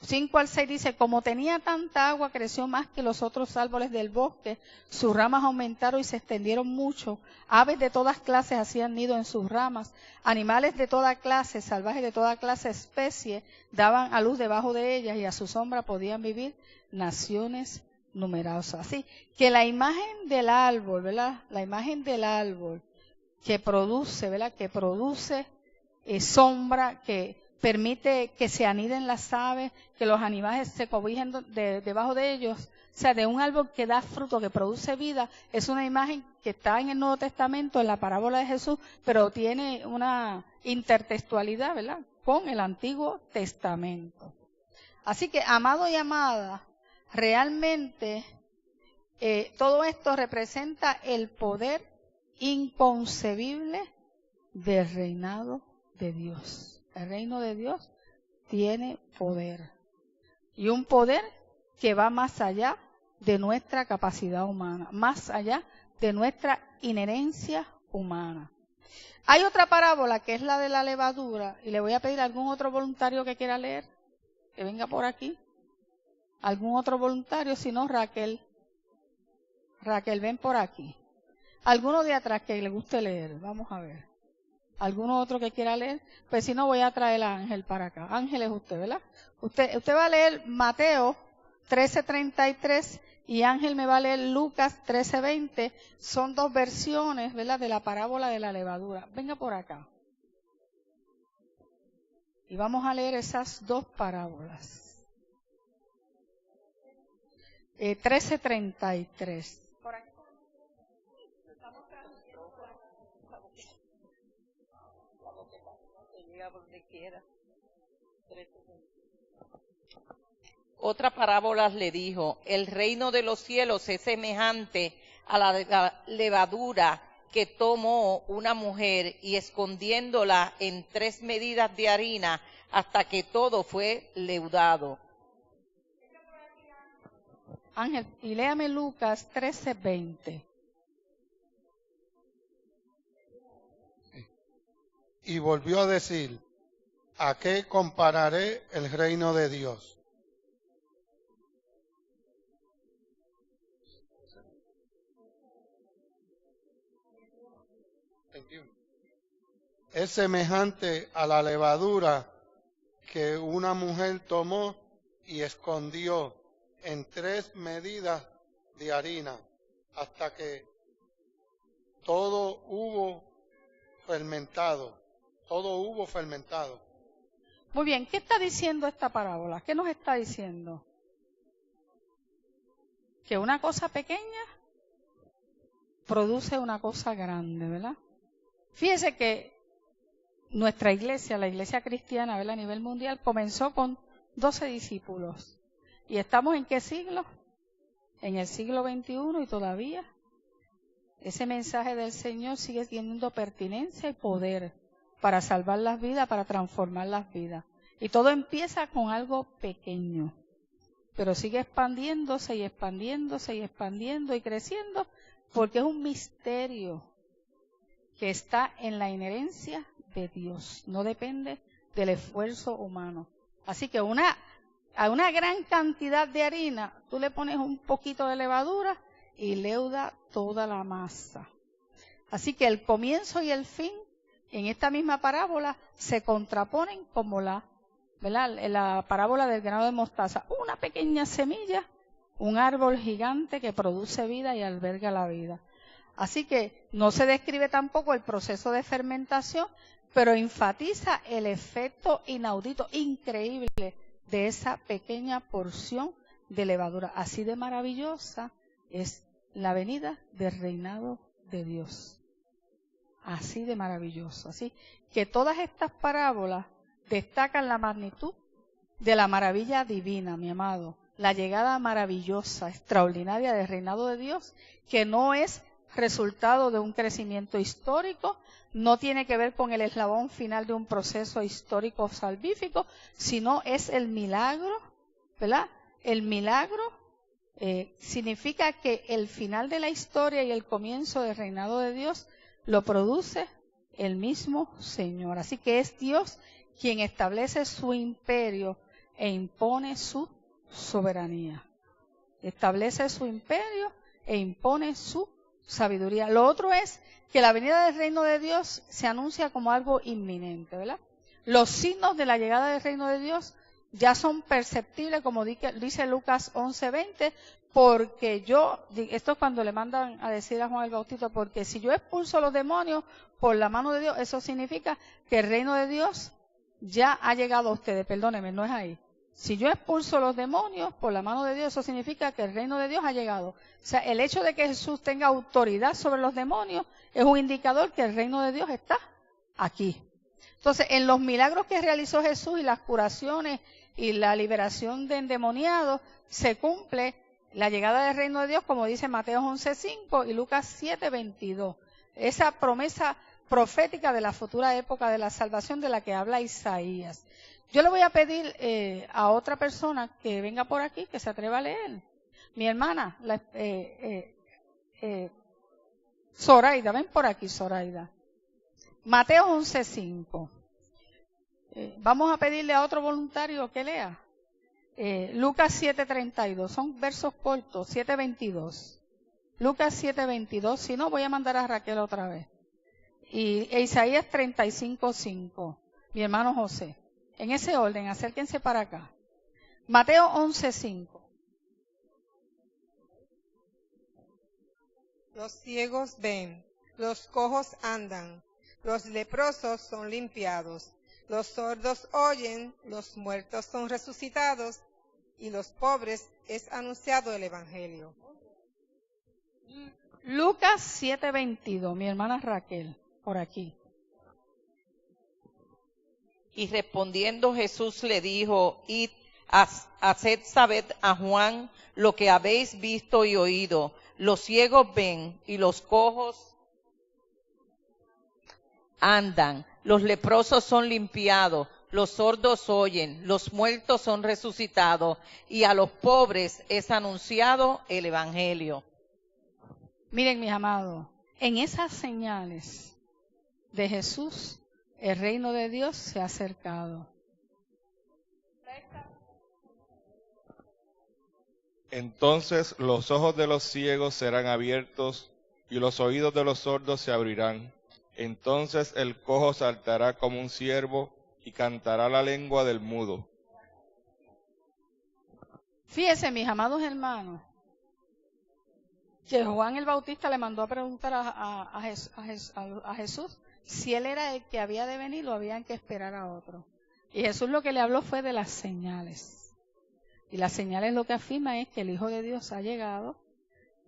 5 al 6 dice, como tenía tanta agua, creció más que los otros árboles del bosque, sus ramas aumentaron y se extendieron mucho, aves de todas clases hacían nido en sus ramas, animales de toda clase, salvajes de toda clase, especie, daban a luz debajo de ellas y a su sombra podían vivir naciones numerosas. Así que la imagen del árbol, ¿verdad? La imagen del árbol que produce, ¿verdad? Que produce sombra, que permite que se aniden las aves, que los animales se cobijen debajo de ellos. O sea, de un árbol que da fruto, que produce vida, es una imagen que está en el Nuevo Testamento, en la parábola de Jesús, pero tiene una intertextualidad, ¿verdad?, con el Antiguo Testamento. Así que, amado y amada, realmente todo esto representa el poder inconcebible del reinado de Dios. El reino de Dios tiene poder. Y un poder que va más allá de nuestra capacidad humana, más allá de nuestra inherencia humana. Hay otra parábola que es la de la levadura, y le voy a pedir a algún otro voluntario que quiera leer, que venga por aquí. ¿Algún otro voluntario? Si no, Raquel. Raquel, ven por aquí. ¿Alguno de atrás que le guste leer? Vamos a ver. ¿Alguno otro que quiera leer? Pues si no, voy a traer a Ángel para acá. Ángel es usted, ¿verdad? Usted va a leer Mateo 13:33 y Ángel me va a leer Lucas 13:20. Son dos versiones, ¿verdad?, de la parábola de la levadura. Venga por acá. Y vamos a leer esas dos parábolas. 13:33. Por aquí. Otra parábola le dijo, el reino de los cielos es semejante a la levadura que tomó una mujer y escondiéndola en 3 medidas de harina hasta que todo fue leudado. Ángel, y léame Lucas 13:20. Y volvió a decir, ¿a qué compararé el reino de Dios? Es semejante a la levadura que una mujer tomó y escondió en 3 medidas de harina hasta que todo hubo fermentado. Muy bien, ¿qué está diciendo esta parábola? ¿Qué nos está diciendo? Que una cosa pequeña produce una cosa grande, ¿verdad? Fíjese que nuestra iglesia, la iglesia cristiana, ¿verdad?, a nivel mundial, comenzó con 12 discípulos. ¿Y estamos en qué siglo? En el siglo XXI y todavía ese mensaje del Señor sigue teniendo pertinencia y poder para salvar las vidas, para transformar las vidas. Y todo empieza con algo pequeño, pero sigue expandiéndose y expandiéndose y expandiendo y creciendo, porque es un misterio que está en la inherencia de Dios, no depende del esfuerzo humano. Así que a una gran cantidad de harina, tú le pones un poquito de levadura y leuda toda la masa. Así que el comienzo y el fin en esta misma parábola se contraponen como la parábola del grano de mostaza. Una pequeña semilla, un árbol gigante que produce vida y alberga la vida. Así que no se describe tampoco el proceso de fermentación, pero enfatiza el efecto inaudito, increíble, de esa pequeña porción de levadura. Así de maravillosa es la venida del reinado de Dios. Así de maravilloso. Así que todas estas parábolas destacan la magnitud de la maravilla divina, mi amado. La llegada maravillosa, extraordinaria del reinado de Dios, que no es resultado de un crecimiento histórico, no tiene que ver con el eslabón final de un proceso histórico salvífico, sino es el milagro, ¿verdad? El milagro significa que el final de la historia y el comienzo del reinado de Dios lo produce el mismo Señor. Así que es Dios quien establece su imperio e impone su soberanía. Establece su imperio e impone su sabiduría. Lo otro es que la venida del reino de Dios se anuncia como algo inminente, ¿verdad? Los signos de la llegada del reino de Dios ya son perceptibles, como dice Lucas 11:20, porque esto es cuando le mandan a decir a Juan el Bautista, porque si yo expulso los demonios por la mano de Dios, eso significa que el reino de Dios ya ha llegado a ustedes. Perdónenme, no es ahí. Si yo expulso los demonios por la mano de Dios, eso significa que el reino de Dios ha llegado. O sea, el hecho de que Jesús tenga autoridad sobre los demonios es un indicador que el reino de Dios está aquí. Entonces, en los milagros que realizó Jesús y las curaciones y la liberación de endemoniados, se cumple la llegada del reino de Dios, como dice Mateo 11:5 y Lucas 7:22. Esa promesa profética de la futura época de la salvación de la que habla Isaías. Yo le voy a pedir a otra persona que venga por aquí, que se atreva a leer. Mi hermana, Zoraida, ven por aquí, Zoraida. Mateo 11:5. Vamos a pedirle a otro voluntario que lea. Lucas 7:32. Son versos cortos, 7:22. Lucas 7:22. Si no, voy a mandar a Raquel otra vez. Y Isaías 35:5. Mi hermano José. En ese orden, acérquense para acá. Mateo 11:5. Los ciegos ven, los cojos andan, los leprosos son limpiados, los sordos oyen, los muertos son resucitados, y los pobres es anunciado el Evangelio. Lucas 7:22, mi hermana Raquel, por aquí. Y respondiendo Jesús le dijo, id, haced saber a Juan lo que habéis visto y oído. Los ciegos ven y los cojos andan, los leprosos son limpiados, los sordos oyen, los muertos son resucitados, y a los pobres es anunciado el Evangelio. Miren, mis amados, en esas señales de Jesús, el reino de Dios se ha acercado. Entonces los ojos de los ciegos serán abiertos y los oídos de los sordos se abrirán. Entonces el cojo saltará como un ciervo y cantará la lengua del mudo. Fíjense, mis amados hermanos, que Juan el Bautista le mandó a preguntar a Jesús si él era el que había de venir o habían que esperar a otro. Y Jesús lo que le habló fue de las señales. Y las señales lo que afirma es que el Hijo de Dios ha llegado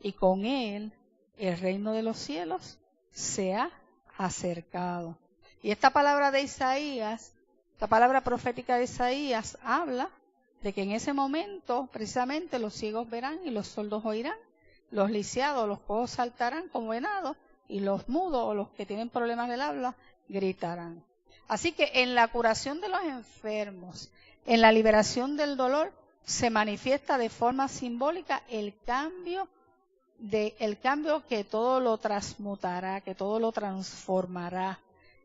y con él el reino de los cielos se ha acercado. Y esta palabra de Isaías, esta palabra profética de Isaías habla de que en ese momento precisamente los ciegos verán y los sordos oirán, los lisiados, los cojos saltarán como venados y los mudos o los que tienen problemas del habla gritarán. Así que en la curación de los enfermos, en la liberación del dolor, se manifiesta de forma simbólica el cambio que todo lo transmutará, que todo lo transformará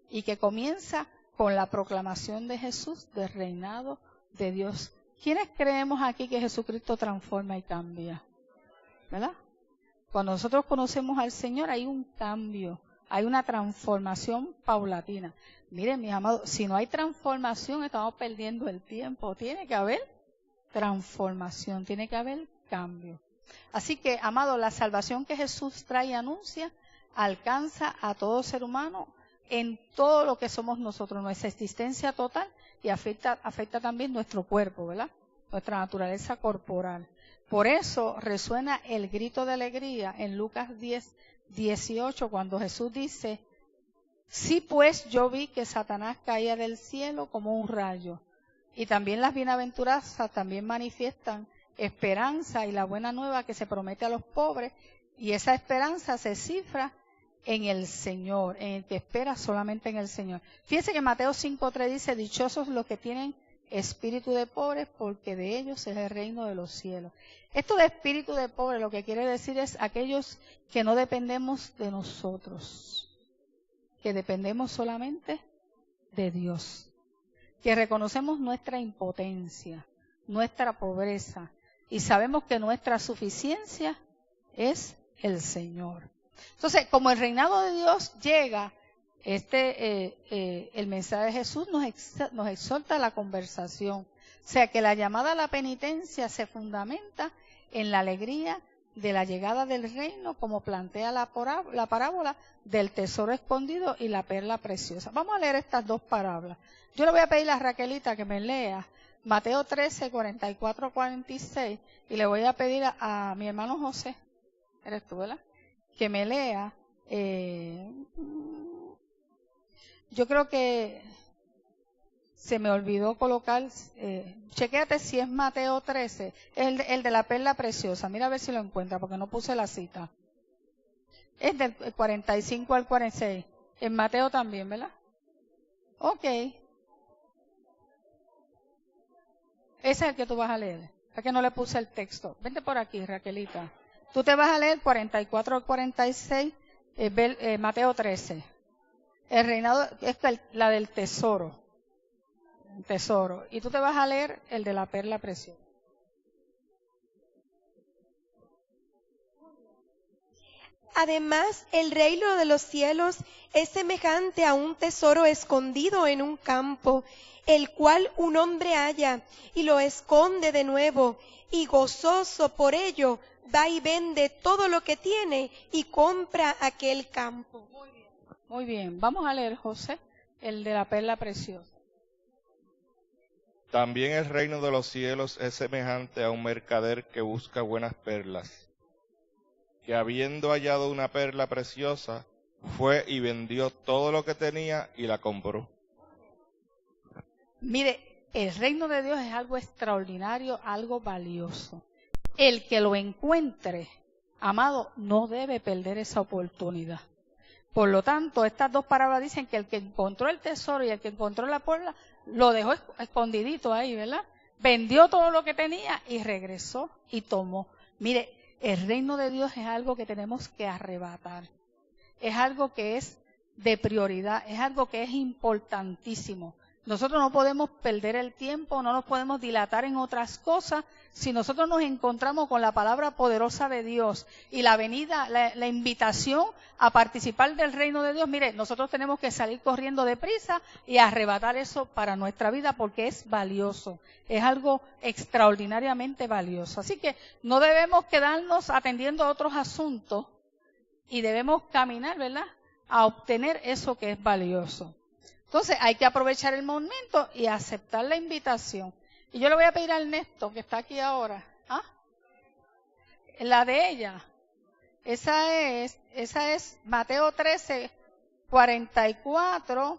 y que comienza con la proclamación de Jesús del reinado de Dios. ¿Quiénes creemos aquí que Jesucristo transforma y cambia? ¿Verdad? Cuando nosotros conocemos al Señor hay un cambio, hay una transformación paulatina. Miren, mis amados, si no hay transformación estamos perdiendo el tiempo. Tiene que haber transformación, tiene que haber cambio. Así que, amados, la salvación que Jesús trae y anuncia alcanza a todo ser humano en todo lo que somos nosotros, nuestra existencia total, y afecta también nuestro cuerpo, ¿verdad? Nuestra naturaleza corporal. Por eso resuena el grito de alegría en Lucas 10:18, cuando Jesús dice: sí, pues yo vi que Satanás caía del cielo como un rayo. Y también las bienaventuranzas también manifiestan esperanza y la buena nueva que se promete a los pobres Y esa esperanza se cifra en el Señor, en el que espera solamente en el Señor. Fíjense que Mateo 5:3 dice, dichosos los que tienen espíritu de pobres, porque de ellos es el reino de los cielos. Esto de espíritu de pobre lo que quiere decir es aquellos que no dependemos de nosotros, que dependemos solamente de Dios, que reconocemos nuestra impotencia, nuestra pobreza, y sabemos que nuestra suficiencia es el Señor. Entonces, como el reinado de Dios llega, el mensaje de Jesús nos exhorta a la conversación. O sea, que la llamada a la penitencia se fundamenta en la alegría de la llegada del reino, como plantea la parábola del tesoro escondido y la perla preciosa. Vamos a leer estas dos parábolas. Yo le voy a pedir a Raquelita que me lea Mateo 13, 44, 46, y le voy a pedir a mi hermano José, eres tú, ¿verdad?, que me lea, yo creo que se me olvidó colocar, chequéate si es Mateo 13, el de la perla preciosa, mira a ver si lo encuentra, porque no puse la cita. Es del 45 al 46, en Mateo también, ¿verdad? Ok. Ese es el que tú vas a leer, es que no le puse el texto. Vente por aquí, Raquelita. Tú te vas a leer 44 al 46, Mateo 13. El reinado es la del tesoro. Y tú te vas a leer el de la perla preciosa. Además, el reino de los cielos es semejante a un tesoro escondido en un campo, el cual un hombre halla y lo esconde de nuevo, y gozoso por ello va y vende todo lo que tiene y compra aquel campo. Muy bien. Vamos a leer, José, el de la perla preciosa. También el reino de los cielos es semejante a un mercader que busca buenas perlas, que habiendo hallado una perla preciosa, fue y vendió todo lo que tenía y la compró. Mire, el reino de Dios es algo extraordinario, algo valioso. El que lo encuentre, amado, no debe perder esa oportunidad. Por lo tanto, estas dos parábolas dicen que el que encontró el tesoro y el que encontró la perla, lo dejó escondidito ahí, ¿verdad? Vendió todo lo que tenía y regresó y tomó. Mire, el reino de Dios es algo que tenemos que arrebatar. Es algo que es de prioridad, es algo que es importantísimo. Nosotros no podemos perder el tiempo, no nos podemos dilatar en otras cosas. Si nosotros nos encontramos con la palabra poderosa de Dios y la venida, la invitación a participar del reino de Dios, mire, nosotros tenemos que salir corriendo deprisa y arrebatar eso para nuestra vida porque es valioso, es algo extraordinariamente valioso. Así que no debemos quedarnos atendiendo a otros asuntos y debemos caminar, ¿verdad?, a obtener eso que es valioso. Entonces hay que aprovechar el momento y aceptar la invitación. Y yo le voy a pedir a Ernesto, que está aquí ahora, la de ella, esa es Mateo 13, 44,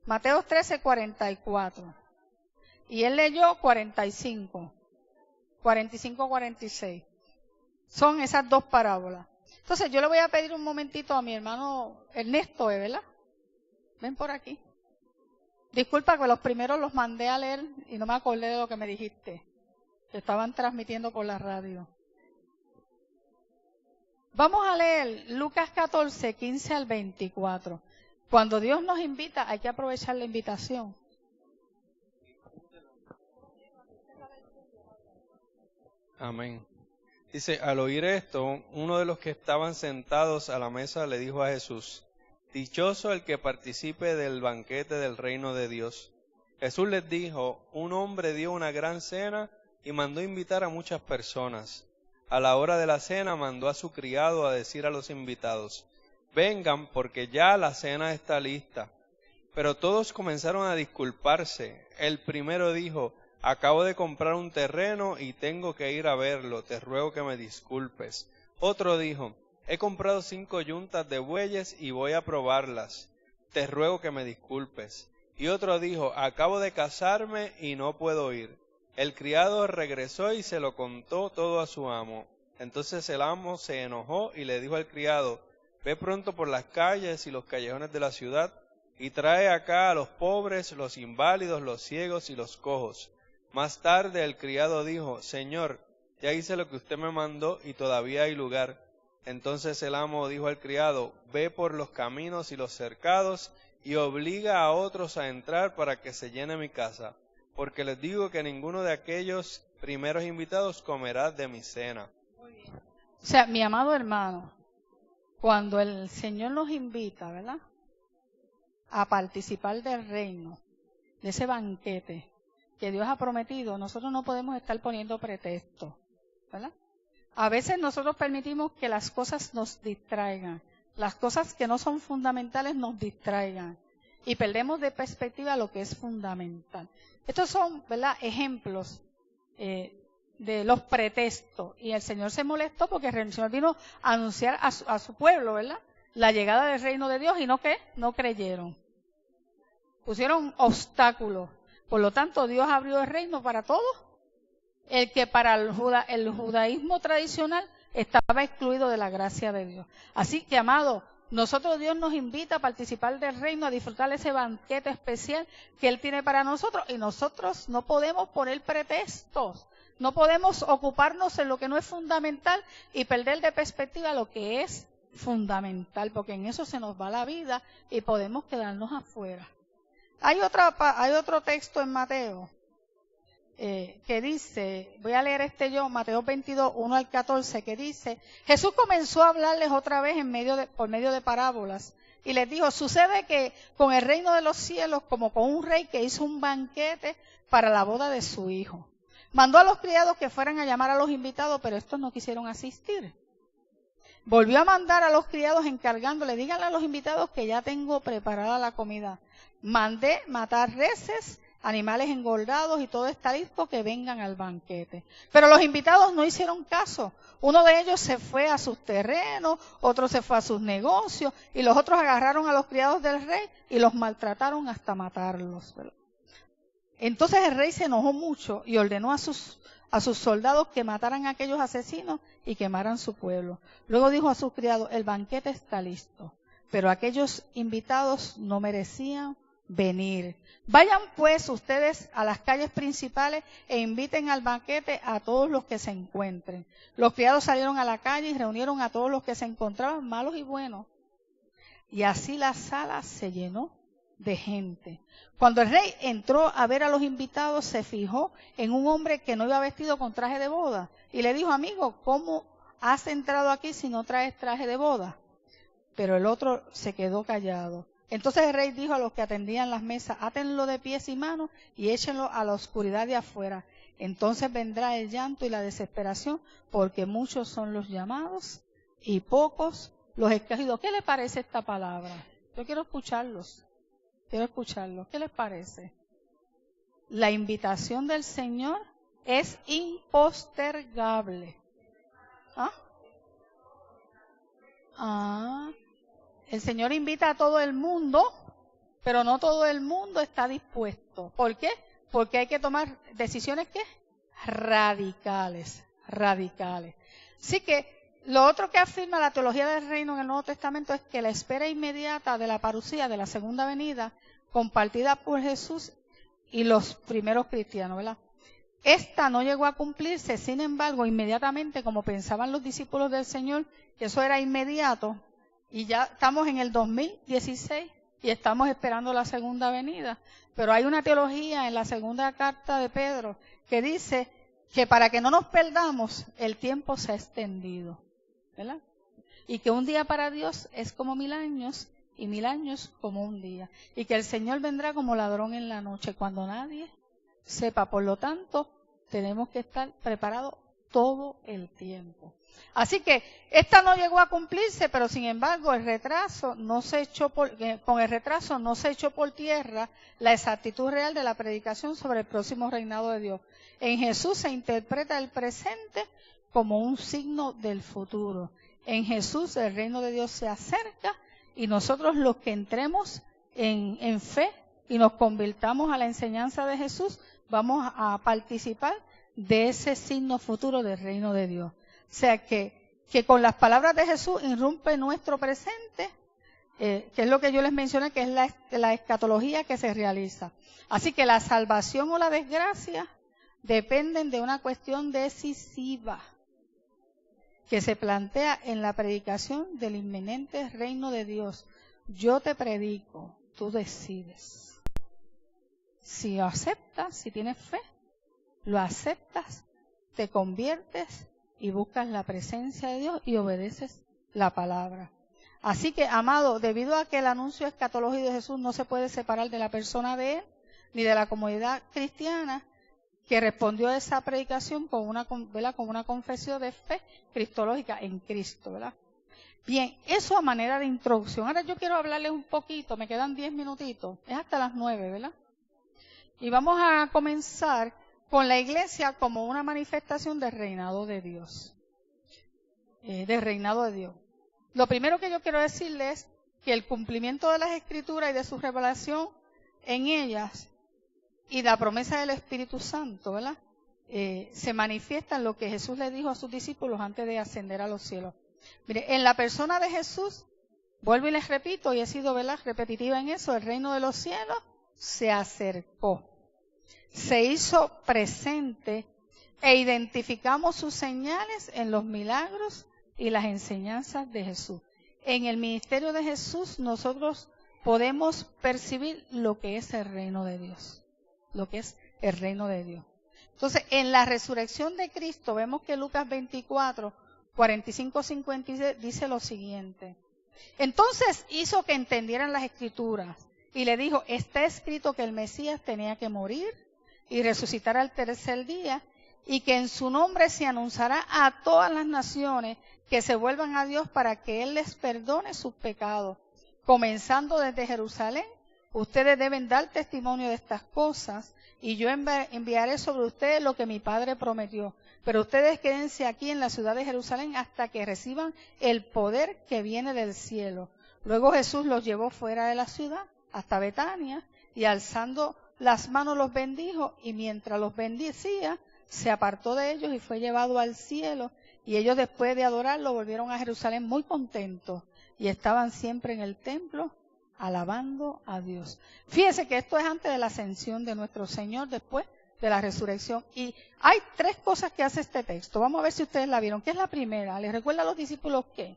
Mateo 13, 44. Y él leyó 45, 46. Son esas dos parábolas. Entonces yo le voy a pedir un momentito a mi hermano Ernesto, ¿verdad? Ven por aquí. Disculpa que los primeros los mandé a leer y no me acordé de lo que me dijiste. Que estaban transmitiendo por la radio. Vamos a leer Lucas 14, 15 al 24. Cuando Dios nos invita, hay que aprovechar la invitación. Amén. Dice, al oír esto, uno de los que estaban sentados a la mesa le dijo a Jesús: dichoso el que participe del banquete del reino de Dios. Jesús les dijo: un hombre dio una gran cena y mandó invitar a muchas personas. A la hora de la cena mandó a su criado a decir a los invitados: vengan, porque ya la cena está lista. Pero todos comenzaron a disculparse. El primero dijo: acabo de comprar un terreno y tengo que ir a verlo, te ruego que me disculpes. Otro dijo: he comprado 5 yuntas de bueyes y voy a probarlas, te ruego que me disculpes. Y otro dijo: acabo de casarme y no puedo ir. El criado regresó y se lo contó todo a su amo. Entonces el amo se enojó y le dijo al criado, ve pronto por las calles y los callejones de la ciudad y trae acá a los pobres, los inválidos, los ciegos y los cojos. Más tarde el criado dijo, Señor, ya hice lo que usted me mandó y todavía hay lugar. Entonces el amo dijo al criado, ve por los caminos y los cercados y obliga a otros a entrar para que se llene mi casa, porque les digo que ninguno de aquellos primeros invitados comerá de mi cena. O sea, mi amado hermano, cuando el Señor nos invita, ¿verdad?, a participar del reino, de ese banquete que Dios ha prometido, nosotros no podemos estar poniendo pretextos, ¿verdad? A veces nosotros permitimos que las cosas nos distraigan, las cosas que no son fundamentales nos distraigan y perdemos de perspectiva lo que es fundamental. Estos son, ¿verdad?, ejemplos de los pretextos, y el Señor se molestó porque el Señor vino a anunciar a su pueblo, ¿verdad?, la llegada del reino de Dios, y no creyeron. Pusieron obstáculos. Por lo tanto, Dios abrió el reino para todos. El que para el judaísmo tradicional estaba excluido de la gracia de Dios. Así que, amado, nosotros, Dios nos invita a participar del reino, a disfrutar de ese banquete especial que Él tiene para nosotros, y nosotros no podemos poner pretextos. No podemos ocuparnos en lo que no es fundamental y perder de perspectiva lo que es fundamental, porque en eso se nos va la vida y podemos quedarnos afuera. Hay otro texto en Mateo que dice, voy a leer Mateo 22, 1 al 14, que dice, Jesús comenzó a hablarles otra vez por medio de parábolas, y les dijo, sucede que con el reino de los cielos, como con un rey que hizo un banquete para la boda de su hijo. Mandó a los criados que fueran a llamar a los invitados, pero estos no quisieron asistir. Volvió a mandar a los criados encargándole, díganle a los invitados que ya tengo preparada la comida. Mandé matar reses, animales engordados y todo está listo, que vengan al banquete. Pero los invitados no hicieron caso. Uno de ellos se fue a sus terrenos, otro se fue a sus negocios, y los otros agarraron a los criados del rey y los maltrataron hasta matarlos. Entonces el rey se enojó mucho y ordenó a sus soldados que mataran a aquellos asesinos y quemaran su pueblo. Luego dijo a sus criados, el banquete está listo, pero aquellos invitados no merecían venir. Vayan pues ustedes a las calles principales e inviten al banquete a todos los que se encuentren. Los criados salieron a la calle y reunieron a todos los que se encontraban, malos y buenos. Y así la sala se llenó de gente. Cuando el rey entró a ver a los invitados, se fijó en un hombre que no iba vestido con traje de boda y le dijo, amigo, ¿cómo has entrado aquí si no traes traje de boda? Pero el otro se quedó callado. Entonces el rey dijo a los que atendían las mesas, átenlo de pies y manos y échenlo a la oscuridad de afuera. Entonces vendrá el llanto y la desesperación, porque muchos son los llamados y pocos los escogidos. ¿Qué les parece esta palabra? Yo quiero escucharlos. ¿Qué les parece? La invitación del Señor es impostergable. El Señor invita a todo el mundo, pero no todo el mundo está dispuesto. ¿Por qué? Porque hay que tomar decisiones, ¿qué? Radicales. Así que lo otro que afirma la teología del reino en el Nuevo Testamento es que la espera inmediata de la parucía, de la segunda venida, compartida por Jesús y los primeros cristianos, ¿verdad? Esta no llegó a cumplirse, sin embargo, inmediatamente, como pensaban los discípulos del Señor, que eso era inmediato, y ya estamos en el 2016 y estamos esperando la segunda venida. Pero hay una teología en la segunda carta de Pedro que dice que para que no nos perdamos, el tiempo se ha extendido, ¿verdad? Y que un día para Dios es como 1000 años y 1000 años como un día. Y que el Señor vendrá como ladrón en la noche cuando nadie sepa. Por lo tanto, tenemos que estar preparados todo el tiempo. Así que esta no llegó a cumplirse, pero sin embargo con el retraso no se echó por tierra la exactitud real de la predicación sobre el próximo reinado de Dios. En Jesús se interpreta el presente como un signo del futuro. En Jesús el reino de Dios se acerca y nosotros los que entremos en fe y nos convirtamos a la enseñanza de Jesús, vamos a participar de ese signo futuro del reino de Dios. O sea que con las palabras de Jesús irrumpe nuestro presente, que es lo que yo les mencioné, que es la escatología que se realiza. Así que la salvación o la desgracia dependen de una cuestión decisiva que se plantea en la predicación del inminente reino de Dios. Yo te predico, tú decides. Si lo aceptas, si tienes fe, lo aceptas, te conviertes y buscas la presencia de Dios y obedeces la palabra. Así que, amado, debido a que el anuncio escatológico de Jesús no se puede separar de la persona de Él, ni de la comunidad cristiana, que respondió a esa predicación con una confesión de fe cristológica en Cristo, ¿verdad? Bien, eso a manera de introducción. Ahora yo quiero hablarles un poquito, me quedan 10 minutitos, es hasta las 9, ¿verdad? Y vamos a comenzar con la iglesia como una manifestación del reinado de Dios. Del reinado de Dios. Lo primero que yo quiero decirles es que el cumplimiento de las Escrituras y de su revelación en ellas y la promesa del Espíritu Santo, ¿verdad? Se manifiesta en lo que Jesús le dijo a sus discípulos antes de ascender a los cielos. Mire, en la persona de Jesús, vuelvo y les repito, y he sido, ¿verdad?, repetitiva en eso, el reino de los cielos se acercó, se hizo presente e identificamos sus señales en los milagros y las enseñanzas de Jesús. En el ministerio de Jesús nosotros podemos percibir lo que es el reino de Dios, lo que es el reino de Dios. Entonces, en la resurrección de Cristo vemos que Lucas 24, 45-56 dice lo siguiente. Entonces hizo que entendieran las Escrituras y le dijo, está escrito que el Mesías tenía que morir y resucitar al tercer día y que en su nombre se anunciará a todas las naciones que se vuelvan a Dios para que Él les perdone sus pecados. Comenzando desde Jerusalén, ustedes deben dar testimonio de estas cosas y yo enviaré sobre ustedes lo que mi Padre prometió. Pero ustedes quédense aquí en la ciudad de Jerusalén hasta que reciban el poder que viene del cielo. Luego Jesús los llevó fuera de la ciudad hasta Betania y alzando las manos los bendijo y mientras los bendecía se apartó de ellos y fue llevado al cielo. Y ellos después de adorarlo volvieron a Jerusalén muy contentos y estaban siempre en el templo alabando a Dios. Fíjese que esto es antes de la ascensión de nuestro Señor, después de la resurrección. Y hay tres cosas que hace este texto. Vamos a ver si ustedes la vieron. ¿Qué es la primera? ¿Les recuerda a los discípulos qué?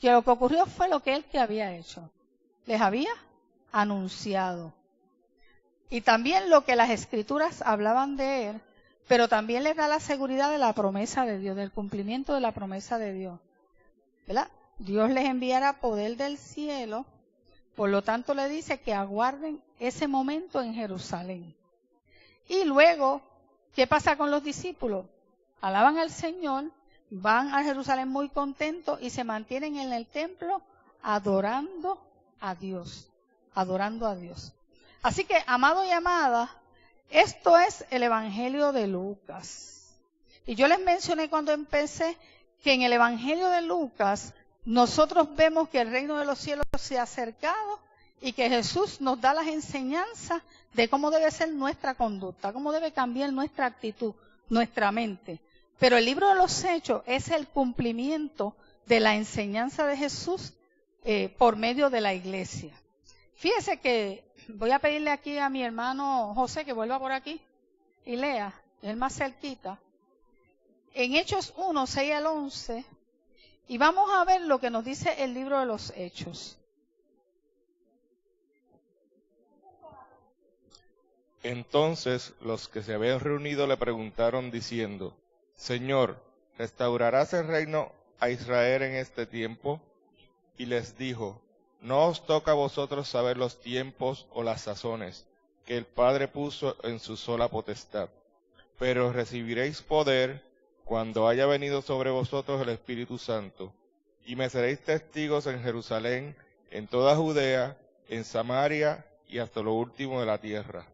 Que lo que ocurrió fue lo que Él que había hecho. Les había anunciado. Y también lo que las Escrituras hablaban de Él, pero también les da la seguridad de la promesa de Dios, del cumplimiento de la promesa de Dios. ¿Verdad? Dios les enviará poder del cielo, por lo tanto le dice que aguarden ese momento en Jerusalén. Y luego, ¿qué pasa con los discípulos? Alaban al Señor, van a Jerusalén muy contentos y se mantienen en el templo adorando a Dios, adorando a Dios. Así que, amado y amada, esto es el Evangelio de Lucas. Y yo les mencioné cuando empecé que en el Evangelio de Lucas nosotros vemos que el reino de los cielos se ha acercado y que Jesús nos da las enseñanzas de cómo debe ser nuestra conducta, cómo debe cambiar nuestra actitud, nuestra mente. Pero el libro de los Hechos es el cumplimiento de la enseñanza de Jesús por medio de la iglesia. Fíjese que voy a pedirle aquí a mi hermano José que vuelva por aquí y lea, es más cerquita. En Hechos 1, 6 al 11, y vamos a ver lo que nos dice el libro de los Hechos. Entonces los que se habían reunido le preguntaron diciendo, Señor, ¿restaurarás el reino a Israel en este tiempo? Y les dijo, no os toca a vosotros saber los tiempos o las sazones que el Padre puso en su sola potestad, pero recibiréis poder cuando haya venido sobre vosotros el Espíritu Santo, y me seréis testigos en Jerusalén, en toda Judea, en Samaria y hasta lo último de la tierra.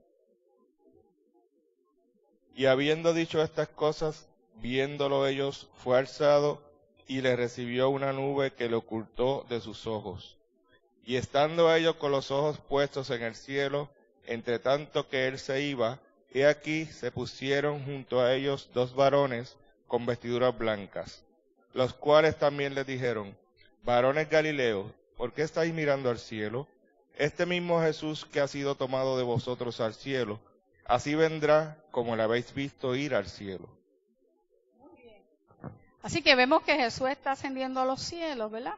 Y habiendo dicho estas cosas, viéndolo ellos, fue alzado y le recibió una nube que le ocultó de sus ojos. Y estando ellos con los ojos puestos en el cielo, entre tanto que él se iba, he aquí se pusieron junto a ellos dos varones con vestiduras blancas, los cuales también les dijeron: varones Galileos, ¿por qué estáis mirando al cielo? Este mismo Jesús que ha sido tomado de vosotros al cielo, así vendrá como le habéis visto ir al cielo. Así que vemos que Jesús está ascendiendo a los cielos, ¿verdad?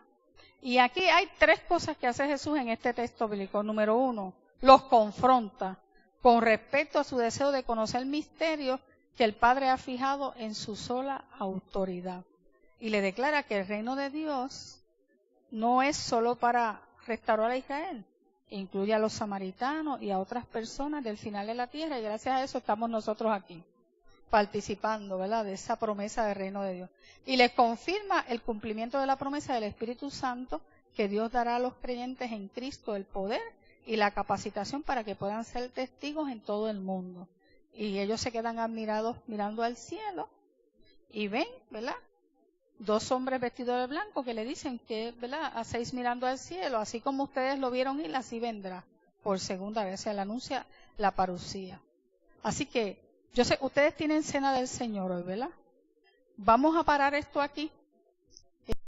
Y aquí hay tres cosas que hace Jesús en este texto bíblico. Número uno, los confronta con respecto a su deseo de conocer misterios que el Padre ha fijado en su sola autoridad. Y le declara que el reino de Dios no es solo para restaurar a Israel, incluye a los samaritanos y a otras personas del final de la tierra, y gracias a eso estamos nosotros aquí, participando, ¿verdad?, de esa promesa del reino de Dios. Y les confirma el cumplimiento de la promesa del Espíritu Santo, que Dios dará a los creyentes en Cristo el poder y la capacitación para que puedan ser testigos en todo el mundo. Y ellos se quedan admirados mirando al cielo y ven, ¿verdad?, dos hombres vestidos de blanco que le dicen que, ¿verdad?, hacéis mirando al cielo, así como ustedes lo vieron ir, así vendrá por segunda vez. Se le anuncia la parucía. Así que, yo sé, ustedes tienen cena del Señor hoy, ¿verdad? Vamos a parar esto aquí